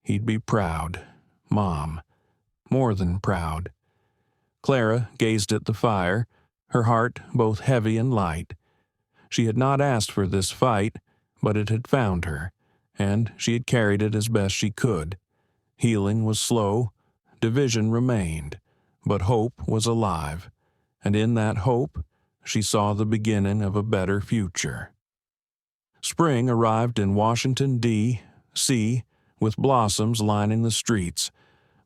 He'd be proud, Mom, more than proud. Clara gazed at the fire, her heart both heavy and light. She had not asked for this fight, but it had found her, and she had carried it as best she could. Healing was slow, division remained, but hope was alive, and in that hope she saw the beginning of a better future. Spring arrived in Washington, D.C., with blossoms lining the streets,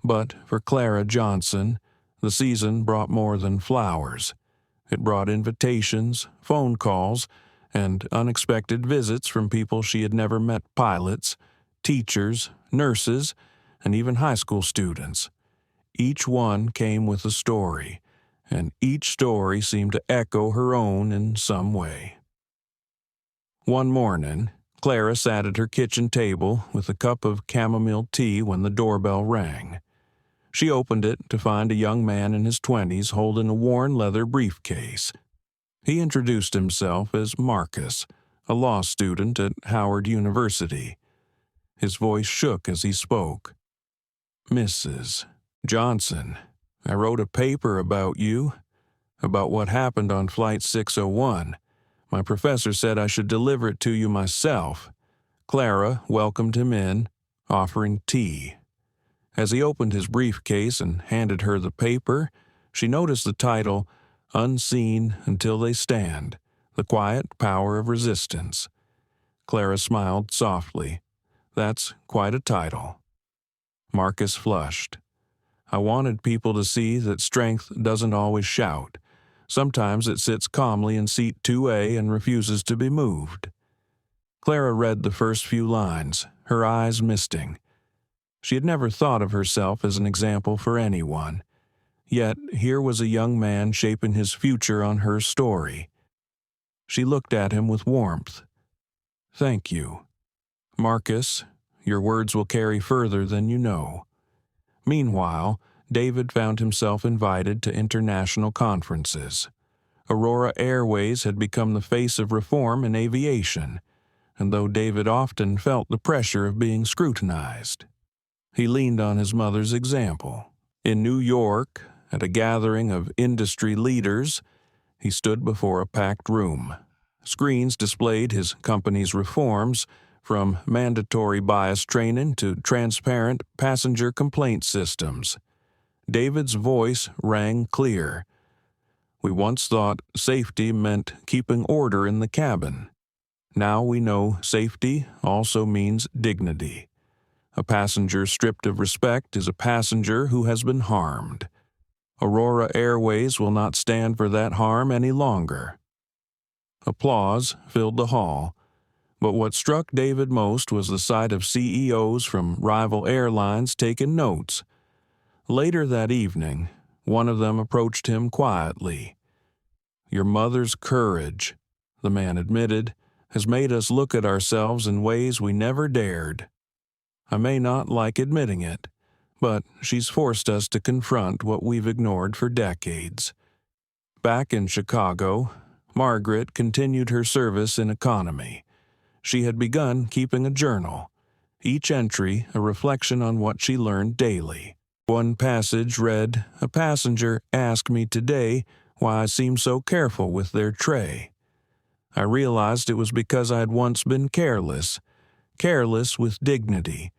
but for Clara Johnson, the season brought more than flowers. It brought invitations, phone calls, and unexpected visits from people she had never met: pilots, teachers, nurses, and even high school students. Each one came with a story, and each story seemed to echo her own in some way. One morning, Clara sat at her kitchen table with a cup of chamomile tea when the doorbell rang. She opened it to find a young man in his 20s holding a worn leather briefcase. He introduced himself as Marcus, a law student at Howard University. His voice shook as he spoke. "Mrs. Johnson, I wrote a paper about you, about what happened on Flight 601. My professor said I should deliver it to you myself." Clara welcomed him in, offering tea. As he opened his briefcase and handed her the paper, she noticed the title, "Unseen Until They Stand: The Quiet Power of Resistance." Clara smiled softly. "That's quite a title." Marcus flushed. "I wanted people to see that strength doesn't always shout. Sometimes it sits calmly in seat 2A and refuses to be moved." Clara read the first few lines, her eyes misting. She had never thought of herself as an example for anyone. Yet here was a young man shaping his future on her story. She looked at him with warmth. "Thank you. Marcus, your words will carry further than you know." Meanwhile, David found himself invited to international conferences. Aurora Airways had become the face of reform in aviation, and though David often felt the pressure of being scrutinized, he leaned on his mother's example. In New York, at a gathering of industry leaders, he stood before a packed room. Screens displayed his company's reforms, from mandatory bias training to transparent passenger complaint systems. David's voice rang clear. "We once thought safety meant keeping order in the cabin. Now we know safety also means dignity. A passenger stripped of respect is a passenger who has been harmed. Aurora Airways will not stand for that harm any longer." Applause filled the hall, but what struck David most was the sight of CEOs from rival airlines taking notes. Later that evening, one of them approached him quietly. "Your mother's courage," the man admitted, "has made us look at ourselves in ways we never dared. I may not like admitting it, but she's forced us to confront what we've ignored for decades." Back in Chicago, Margaret continued her service in economy. She had begun keeping a journal, each entry a reflection on what she learned daily. One passage read, "A passenger asked me today why I seemed so careful with their tray. I realized it was because I had once been careless with dignity,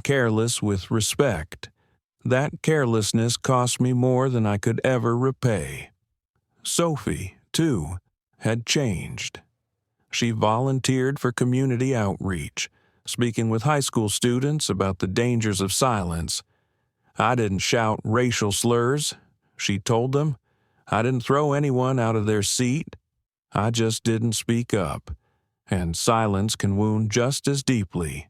careless with respect. That carelessness cost me more than I could ever repay." Sophie, too, had changed. She volunteered for community outreach, speaking with high school students about the dangers of silence. "I didn't shout racial slurs," she told them. "I didn't throw anyone out of their seat. I just didn't speak up. And silence can wound just as deeply."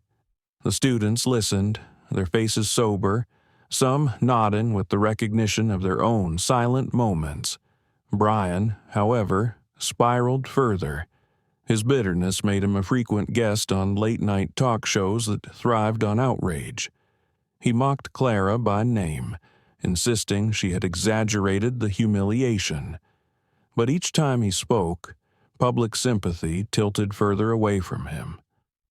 The students listened, their faces sober, some nodding with the recognition of their own silent moments. Brian, however, spiraled further. His bitterness made him a frequent guest on late-night talk shows that thrived on outrage. He mocked Clara by name, insisting she had exaggerated the humiliation. But each time he spoke, public sympathy tilted further away from him.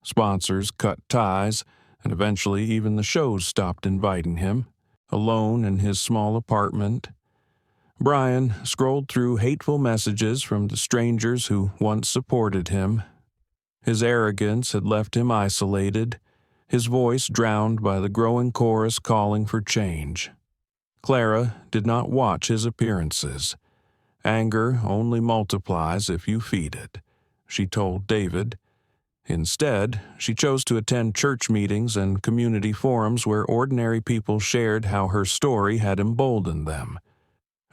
Sponsors cut ties, and eventually even the shows stopped inviting him. Alone in his small apartment, Brian scrolled through hateful messages from the strangers who once supported him. His arrogance had left him isolated, his voice drowned by the growing chorus calling for change. Clara did not watch his appearances. Anger only multiplies if you feed it, she told David. Instead, she chose to attend church meetings and community forums where ordinary people shared how her story had emboldened them.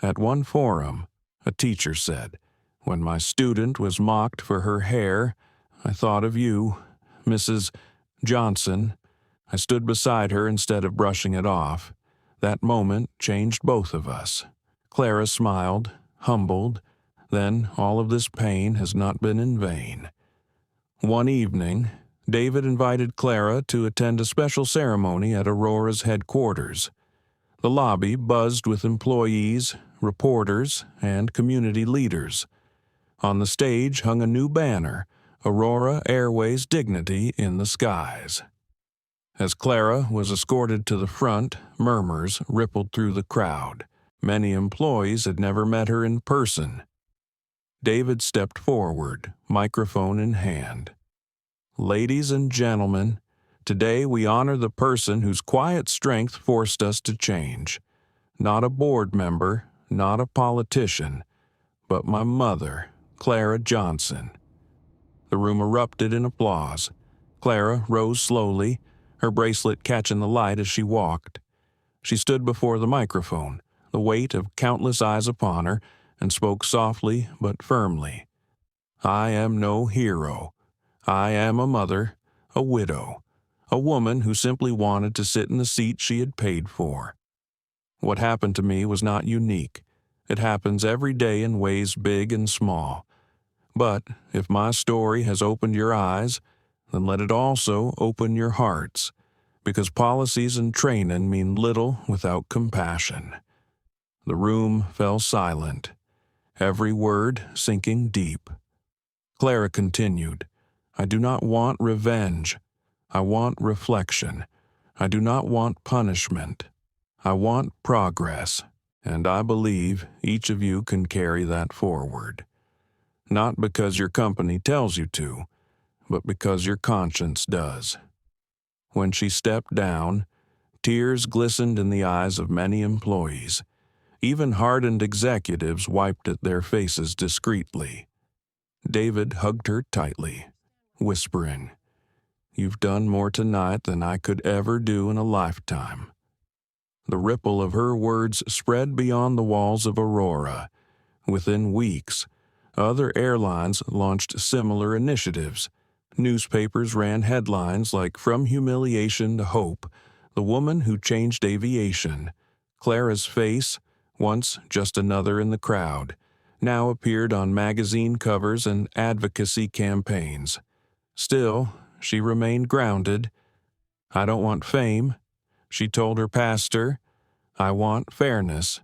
At one forum, a teacher said, "When my student was mocked for her hair, I thought of you, Mrs. Johnson. I stood beside her instead of brushing it off. That moment changed both of us." Clara smiled, humbled. Then all of this pain has not been in vain. One evening, David invited Clara to attend a special ceremony at Aurora's headquarters. The lobby buzzed with employees, reporters, and community leaders. On the stage hung a new banner, Aurora Airways Dignity in the Skies. As Clara was escorted to the front, murmurs rippled through the crowd. Many employees had never met her in person. David stepped forward, microphone in hand. "Ladies and gentlemen, today we honor the person whose quiet strength forced us to change. Not a board member, not a politician, but my mother, Clara Johnson." The room erupted in applause. Clara rose slowly, her bracelet catching the light as she walked. She stood before the microphone, the weight of countless eyes upon her, and spoke softly but firmly. "I am no hero. I am a mother, a widow, a woman who simply wanted to sit in the seat she had paid for. What happened to me was not unique. It happens every day in ways big and small. But if my story has opened your eyes, then let it also open your hearts, because policies and training mean little without compassion." The room fell silent, every word sinking deep. Clara continued, "I do not want revenge. I want reflection. I do not want punishment. I want progress, and I believe each of you can carry that forward. Not because your company tells you to, but because your conscience does." When she stepped down, tears glistened in the eyes of many employees. Even hardened executives wiped at their faces discreetly. David hugged her tightly, whispering, "You've done more tonight than I could ever do in a lifetime." The ripple of her words spread beyond the walls of Aurora. Within weeks, other airlines launched similar initiatives. Newspapers ran headlines like "From Humiliation to Hope, the Woman Who Changed Aviation." Clara's face, once just another in the crowd, now appeared on magazine covers and advocacy campaigns. Still, she remained grounded. "I don't want fame," she told her pastor. "I want fairness."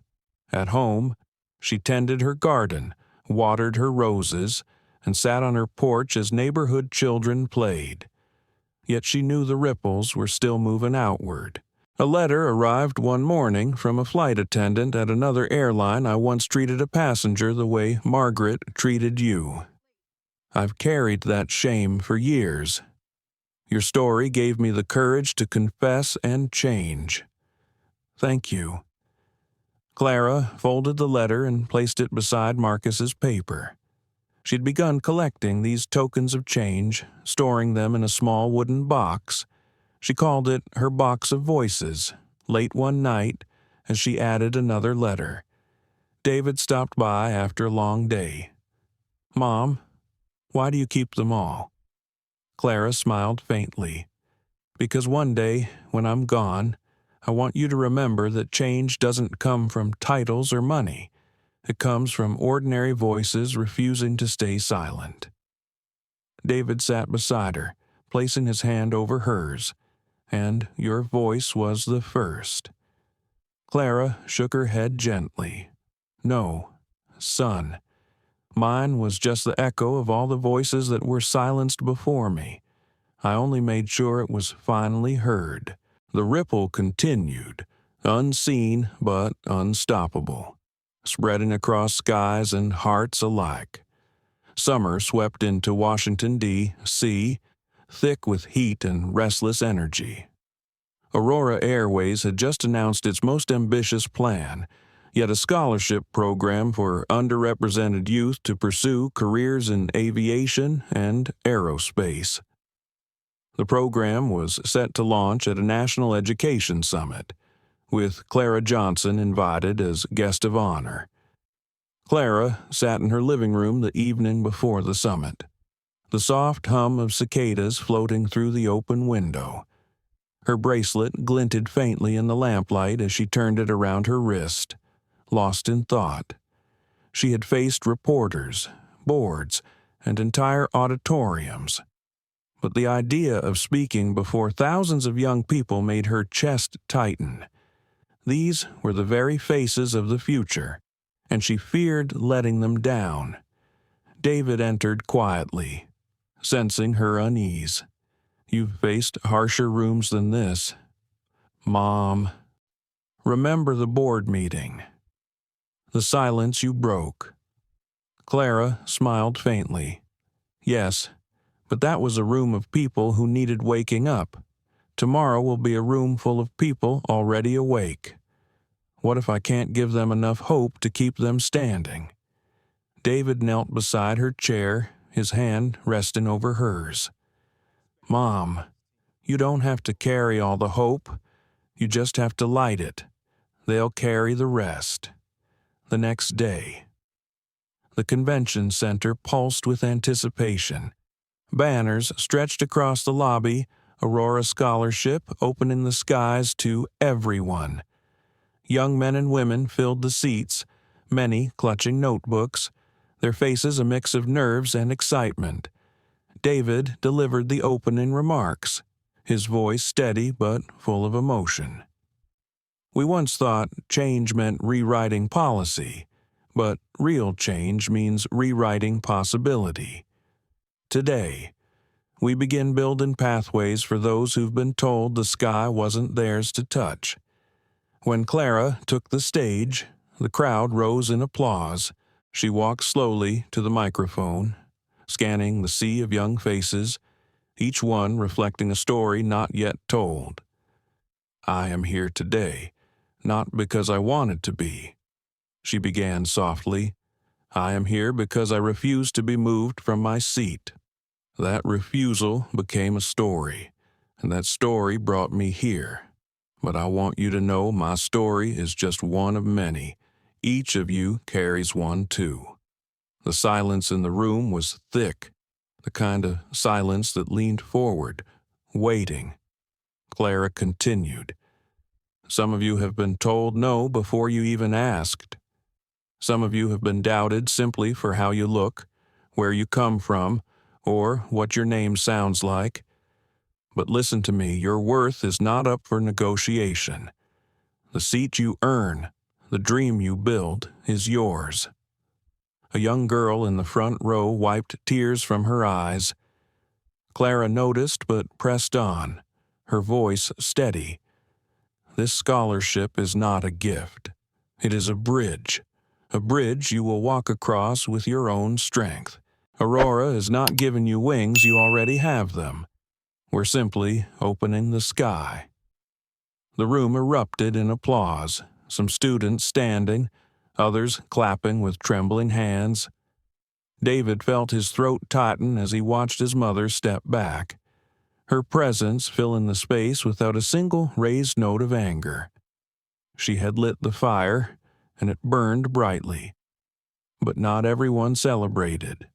At home, she tended her garden, watered her roses, and sat on her porch as neighborhood children played. Yet she knew the ripples were still moving outward. A letter arrived one morning from a flight attendant at another airline. "I once treated a passenger the way Margaret treated you. I've carried that shame for years. Your story gave me the courage to confess and change. Thank you." Clara folded the letter and placed it beside Marcus's paper. She'd begun collecting these tokens of change, storing them in a small wooden box. She called it her box of voices. Late one night, as she added another letter, David stopped by after a long day. "Mom, why do you keep them all?" Clara smiled faintly. "Because one day, when I'm gone, I want you to remember that change doesn't come from titles or money. It comes from ordinary voices refusing to stay silent." David sat beside her, placing his hand over hers, and your voice was the first. Clara shook her head gently. No, son. Mine was just the echo of all the voices that were silenced before me. I only made sure it was finally heard. The ripple continued, unseen but unstoppable, spreading across skies and hearts alike. Summer swept into Washington, D.C., thick with heat and restless energy. Aurora Airways had just announced its most ambitious plan, yet a scholarship program for underrepresented youth to pursue careers in aviation and aerospace. The program was set to launch at a national education summit, with Clara Johnson invited as guest of honor. Clara sat in her living room the evening before the summit, the soft hum of cicadas floating through the open window. Her bracelet glinted faintly in the lamplight as she turned it around her wrist, lost in thought. She had faced reporters, boards, and entire auditoriums. But the idea of speaking before thousands of young people made her chest tighten. These were the very faces of the future, and she feared letting them down. David entered quietly, sensing her unease. You've faced harsher rooms than this. Mom. Remember the board meeting. The silence you broke. Clara smiled faintly. Yes, but that was a room of people who needed waking up. Tomorrow will be a room full of people already awake. What if I can't give them enough hope to keep them standing? David knelt beside her chair, his hand resting over hers. Mom, you don't have to carry all the hope. You just have to light it. They'll carry the rest. The next day. The convention center pulsed with anticipation. Banners stretched across the lobby, Aurora Scholarship opening the skies to everyone. Young men and women filled the seats, many clutching notebooks, their faces a mix of nerves and excitement. David delivered the opening remarks, his voice steady but full of emotion. We once thought change meant rewriting policy, but real change means rewriting possibility. Today, we begin building pathways for those who've been told the sky wasn't theirs to touch. When Clara took the stage, the crowd rose in applause. She walked slowly to the microphone, scanning the sea of young faces, each one reflecting a story not yet told. I am here today, not because I wanted to be. She began softly. I am here because I refuse to be moved from my seat. That refusal became a story, and that story brought me here. But I want you to know my story is just one of many. Each of you carries one too. The silence in the room was thick, the kind of silence that leaned forward, waiting. Clara continued. Some of you have been told no before you even asked. Some of you have been doubted simply for how you look, where you come from, or what your name sounds like. But listen to me, your worth is not up for negotiation. The seat you earn, the dream you build, is yours. A young girl in the front row wiped tears from her eyes. Clara noticed but pressed on, her voice steady. This scholarship is not a gift. It is a bridge you will walk across with your own strength. Aurora is not giving you wings, you already have them. We're simply opening the sky. The room erupted in applause, some students standing, others clapping with trembling hands. David felt his throat tighten as he watched his mother step back, her presence filling the space without a single raised note of anger. She had lit the fire, and it burned brightly. But not everyone celebrated.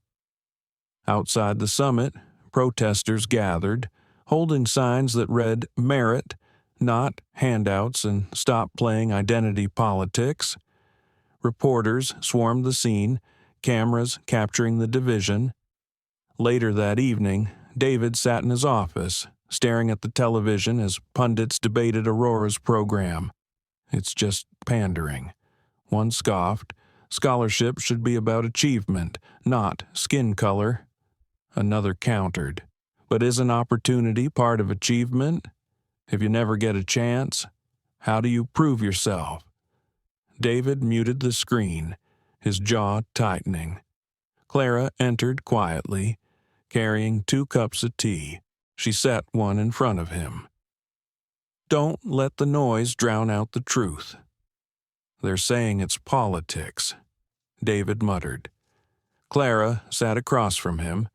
Outside the summit, protesters gathered, holding signs that read merit, not handouts, and stop playing identity politics. Reporters swarmed the scene, cameras capturing the division. Later that evening, David sat in his office, staring at the television as pundits debated Aurora's program. "It's just pandering." One scoffed, "Scholarship should be about achievement, not skin color." Another countered, "But isn't opportunity part of achievement? If you never get a chance, how do you prove yourself?" David muted the screen, his jaw tightening. Clara entered quietly, carrying 2 cups of tea. She set one in front of him. "Don't let the noise drown out the truth." "They're saying it's politics," David muttered. Clara sat across from him,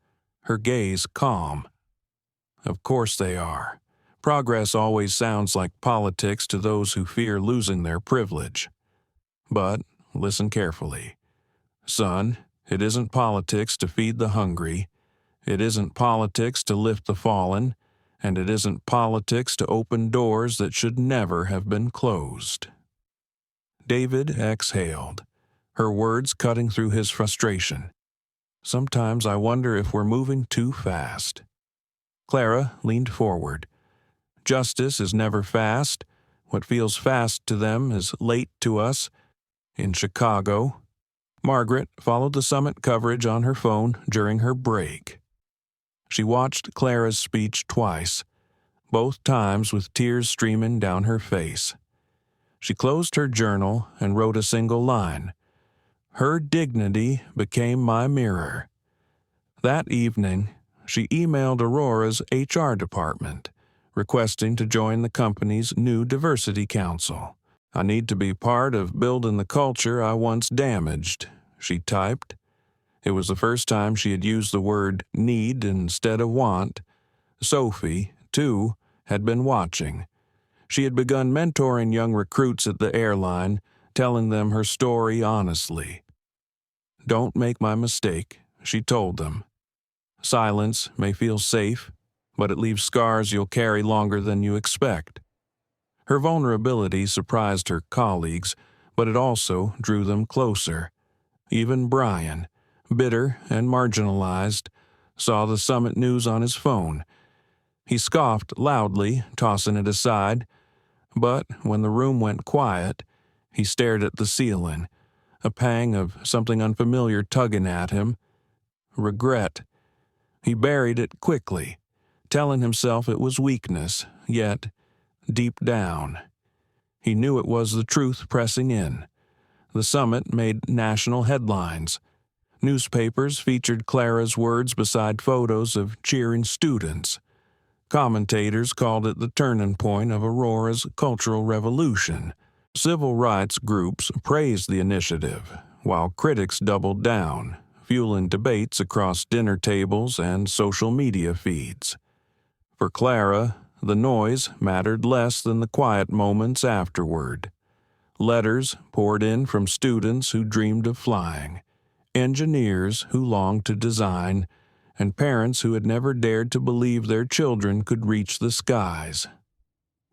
her gaze calm. "Of course they are. Progress always sounds like politics to those who fear losing their privilege. But listen carefully. Son, it isn't politics to feed the hungry. It isn't politics to lift the fallen, and it isn't politics to open doors that should never have been closed." David exhaled, her words cutting through his frustration. "Sometimes I wonder if we're moving too fast." Clara leaned forward. "Justice is never fast. What feels fast to them is late to us. In Chicago." Margaret followed the summit coverage on her phone during her break. She watched Clara's speech twice, both times with tears streaming down her face. She closed her journal and wrote a single line. "Her dignity became my mirror." That evening, she emailed Aurora's HR department, requesting to join the company's new diversity council. "I need to be part of building the culture I once damaged," she typed. It was the first time she had used the word need instead of want. Sophie, too, had been watching. She had begun mentoring young recruits at the airline, telling them her story honestly. "Don't make my mistake," she told them. "Silence may feel safe, but it leaves scars you'll carry longer than you expect." Her vulnerability surprised her colleagues, but it also drew them closer. Even Brian, bitter and marginalized, saw the summit news on his phone. He scoffed loudly, tossing it aside, but when the room went quiet, he stared at the ceiling, a pang of something unfamiliar tugging at him. Regret. He buried it quickly, telling himself it was weakness, yet, deep down, he knew it was the truth pressing in. The summit made national headlines. Newspapers featured Clara's words beside photos of cheering students. Commentators called it the turning point of Aurora's cultural revolution. Civil rights groups praised the initiative, while critics doubled down, fueling debates across dinner tables and social media feeds. For Clara, the noise mattered less than the quiet moments afterward. Letters poured in from students who dreamed of flying, engineers who longed to design, and parents who had never dared to believe their children could reach the skies.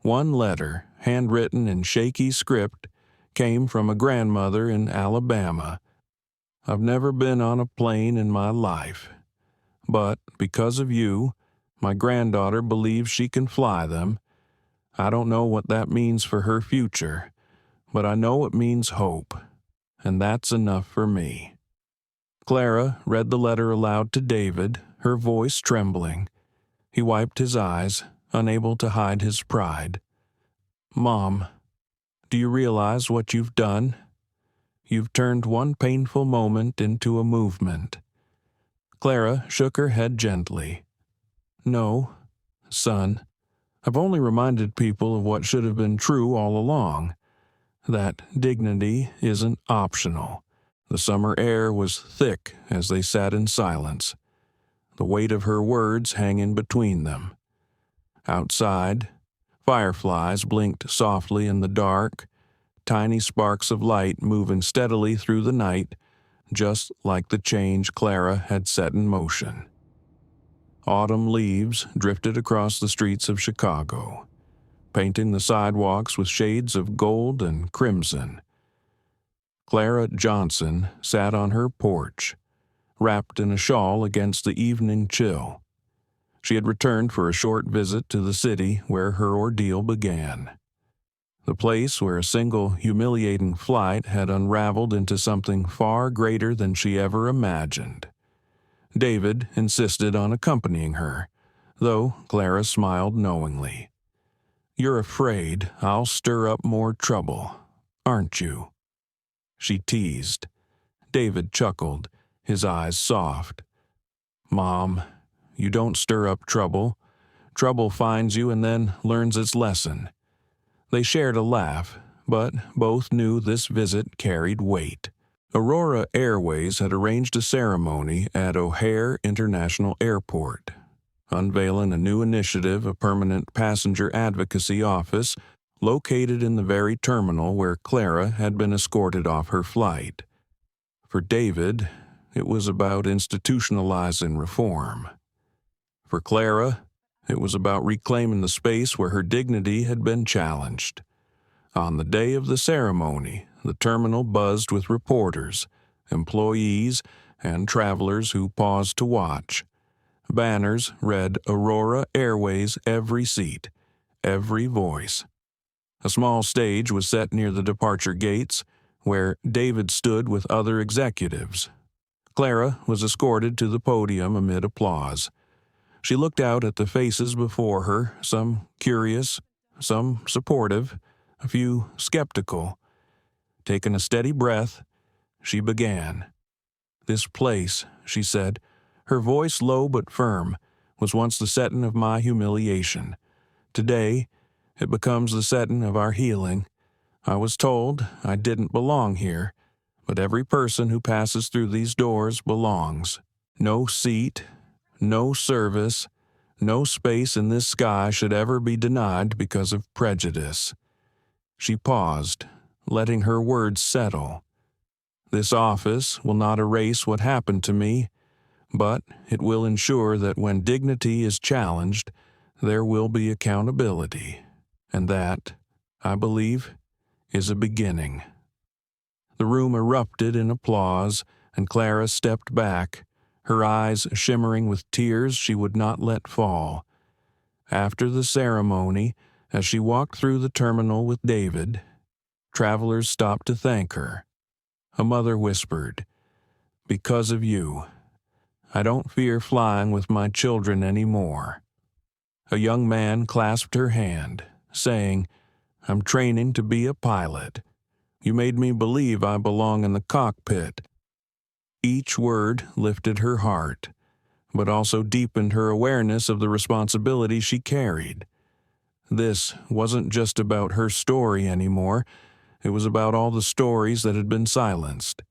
One letter, handwritten in shaky script, came from a grandmother in Alabama. "I've never been on a plane in my life, but because of you, my granddaughter believes she can fly them. I don't know what that means for her future, but I know it means hope, and that's enough for me." Clara read the letter aloud to David, her voice trembling. He wiped his eyes, unable to hide his pride. "Mom, do you realize what you've done? You've turned one painful moment into a movement." Clara shook her head gently. "No, son. I've only reminded people of what should have been true all along. That dignity isn't optional." The summer air was thick as they sat in silence, the weight of her words hanging between them. Outside, fireflies blinked softly in the dark, tiny sparks of light moving steadily through the night, just like the change Clara had set in motion. Autumn leaves drifted across the streets of Chicago, painting the sidewalks with shades of gold and crimson. Clara Johnson sat on her porch, wrapped in a shawl against the evening chill. She had returned for a short visit to the city where her ordeal began. The place where a single humiliating flight had unraveled into something far greater than she ever imagined. David insisted on accompanying her, though Clara smiled knowingly. "You're afraid I'll stir up more trouble, aren't you?" she teased. David chuckled, his eyes soft. "Mom, you don't stir up trouble. Trouble finds you and then learns its lesson." They shared a laugh, but both knew this visit carried weight. Aurora Airways had arranged a ceremony at O'Hare International Airport, unveiling a new initiative, a permanent passenger advocacy office located in the very terminal where Clara had been escorted off her flight. For David, it was about institutionalizing reform. For Clara, it was about reclaiming the space where her dignity had been challenged. On the day of the ceremony, the terminal buzzed with reporters, employees, and travelers who paused to watch. Banners read Aurora Airways every seat, every voice. A small stage was set near the departure gates, where David stood with other executives. Clara was escorted to the podium amid applause. She looked out at the faces before her, some curious, some supportive, a few skeptical. Taking a steady breath, she began. "This place," she said, her voice low but firm, "was once the setting of my humiliation. Today, it becomes the setting of our healing. I was told I didn't belong here, but every person who passes through these doors belongs. No seat, no service, no space in this sky should ever be denied because of prejudice." She paused, letting her words settle. "This office will not erase what happened to me, but it will ensure that when dignity is challenged, there will be accountability. And that, I believe, is a beginning." The room erupted in applause, and Clara stepped back, her eyes shimmering with tears she would not let fall. After the ceremony, as she walked through the terminal with David, travelers stopped to thank her. A mother whispered, "Because of you, I don't fear flying with my children anymore." A young man clasped her hand, saying, "I'm training to be a pilot. You made me believe I belong in the cockpit." Each word lifted her heart, but also deepened her awareness of the responsibility she carried. This wasn't just about her story anymore, it was about all the stories that had been silenced.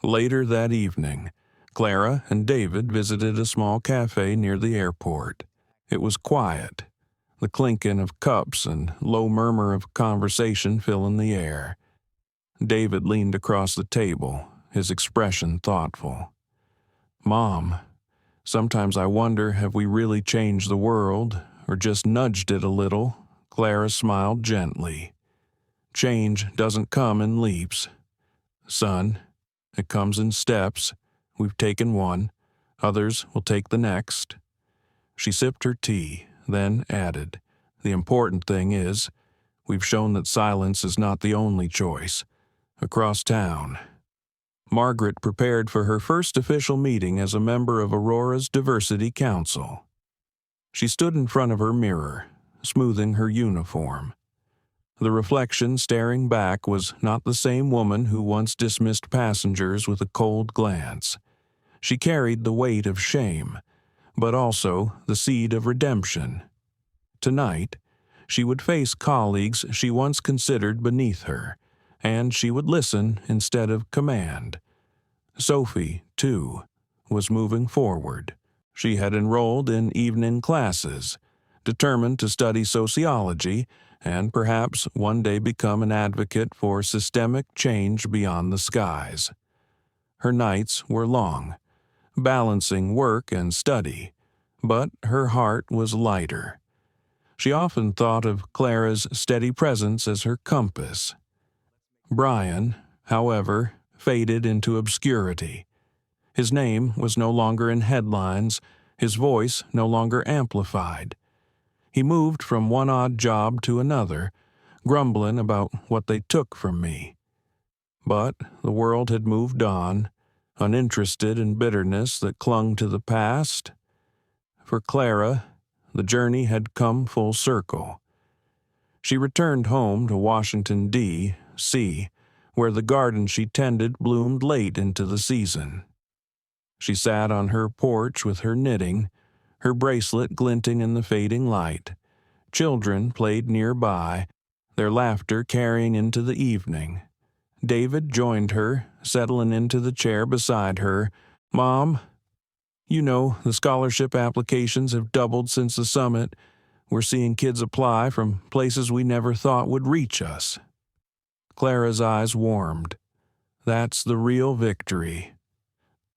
Later that evening, Clara and David visited a small cafe near the airport. It was quiet, the clinking of cups and low murmur of conversation filling the air. David leaned across the table, his expression thoughtful. "Mom, sometimes I wonder, have we really changed the world, or just nudged it a little?" Clara smiled gently. "Change doesn't come in leaps, son. It comes in steps. We've taken one. Others will take the next." She sipped her tea, then added, "The important thing is, we've shown that silence is not the only choice." Across town, Margaret prepared for her first official meeting as a member of Aurora's Diversity Council. She stood in front of her mirror, smoothing her uniform. The reflection staring back was not the same woman who once dismissed passengers with a cold glance. She carried the weight of shame, but also the seed of redemption. Tonight, she would face colleagues she once considered beneath her, and she would listen instead of command. Sophie, too, was moving forward. She had enrolled in evening classes, determined to study sociology and perhaps one day become an advocate for systemic change beyond the skies. Her nights were long, balancing work and study, but her heart was lighter. She often thought of Clara's steady presence as her compass. Brian, however, faded into obscurity. His name was no longer in headlines, his voice no longer amplified. He moved from one odd job to another, grumbling about what they took from me. But the world had moved on, uninterested in bitterness that clung to the past. For Clara, the journey had come full circle. She returned home to Washington, D.C., where the garden she tended bloomed late into the season. She sat on her porch with her knitting, her bracelet glinting in the fading light. Children played nearby, their laughter carrying into the evening. David joined her, settling into the chair beside her. "Mom, you know the scholarship applications have doubled since the summit. We're seeing kids apply from places we never thought would reach us." Clara's eyes warmed. That's the real victory.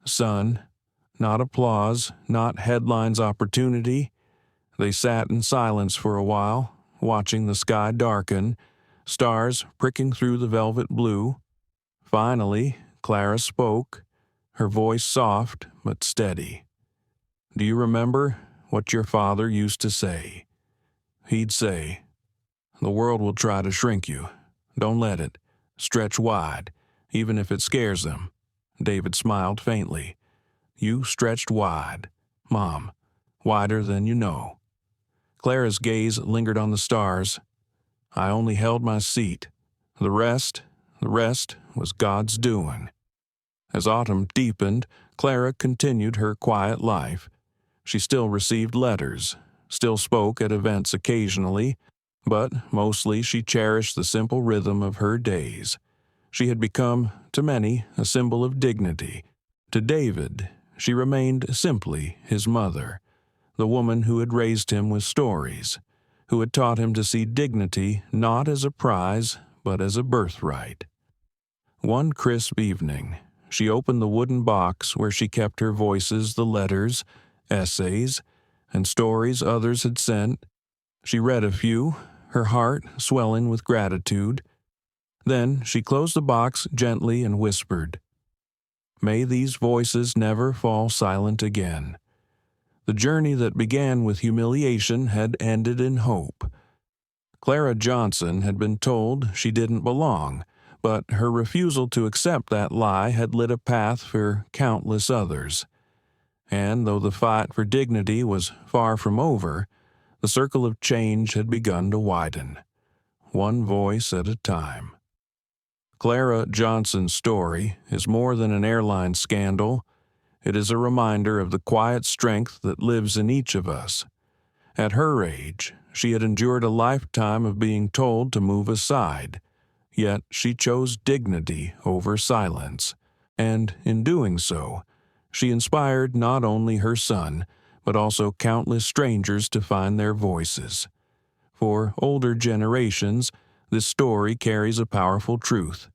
Son, not applause, not headlines opportunity. They sat in silence for a while, watching the sky darken, stars pricking through the velvet blue. Finally, Clara spoke, her voice soft but steady. "Do you remember what your father used to say? He'd say, 'The world will try to shrink you. Don't let it. Stretch wide, even if it scares them.'" David smiled faintly. "You stretched wide, Mom, wider than you know." Clara's gaze lingered on the stars. "I only held my seat. The rest was God's doing." As autumn deepened, Clara continued her quiet life. She still received letters, still spoke at events occasionally, but mostly she cherished the simple rhythm of her days. She had become, to many, a symbol of dignity. To David, she remained simply his mother, the woman who had raised him with stories, who had taught him to see dignity not as a prize, but as a birthright. One crisp evening, she opened the wooden box where she kept her voices, the letters, essays, and stories others had sent. She read a few, her heart swelling with gratitude. Then she closed the box gently and whispered, "May these voices never fall silent again." The journey that began with humiliation had ended in hope. Clara Johnson had been told she didn't belong, but her refusal to accept that lie had lit a path for countless others. And though the fight for dignity was far from over, the circle of change had begun to widen, one voice at a time. Clara Johnson's story is more than an airline scandal. It is a reminder of the quiet strength that lives in each of us. At her age, she had endured a lifetime of being told to move aside, yet she chose dignity over silence, and in doing so, she inspired not only her son, but also countless strangers to find their voices. For older generations, this story carries a powerful truth.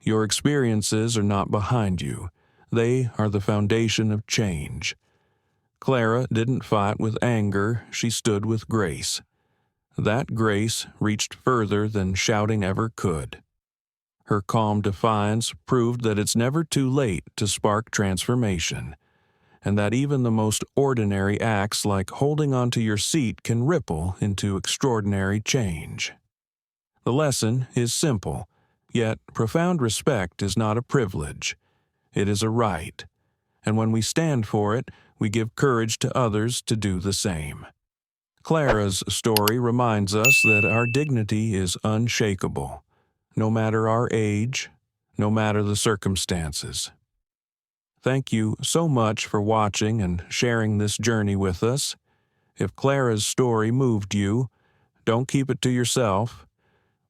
Your experiences are not behind you. They are the foundation of change. Clara didn't fight with anger, she stood with grace. That grace reached further than shouting ever could. Her calm defiance proved that it's never too late to spark transformation, and that even the most ordinary acts like holding onto your seat can ripple into extraordinary change. The lesson is simple, yet profound respect is not a privilege. It is a right, and when we stand for it, we give courage to others to do the same. Clara's story reminds us that our dignity is unshakable, no matter our age, no matter the circumstances. Thank you so much for watching and sharing this journey with us. If Clara's story moved you, don't keep it to yourself.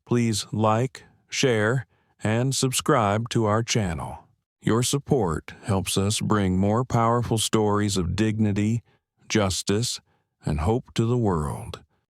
Please like, share, and subscribe to our channel. Your support helps us bring more powerful stories of dignity, justice, and hope to the world.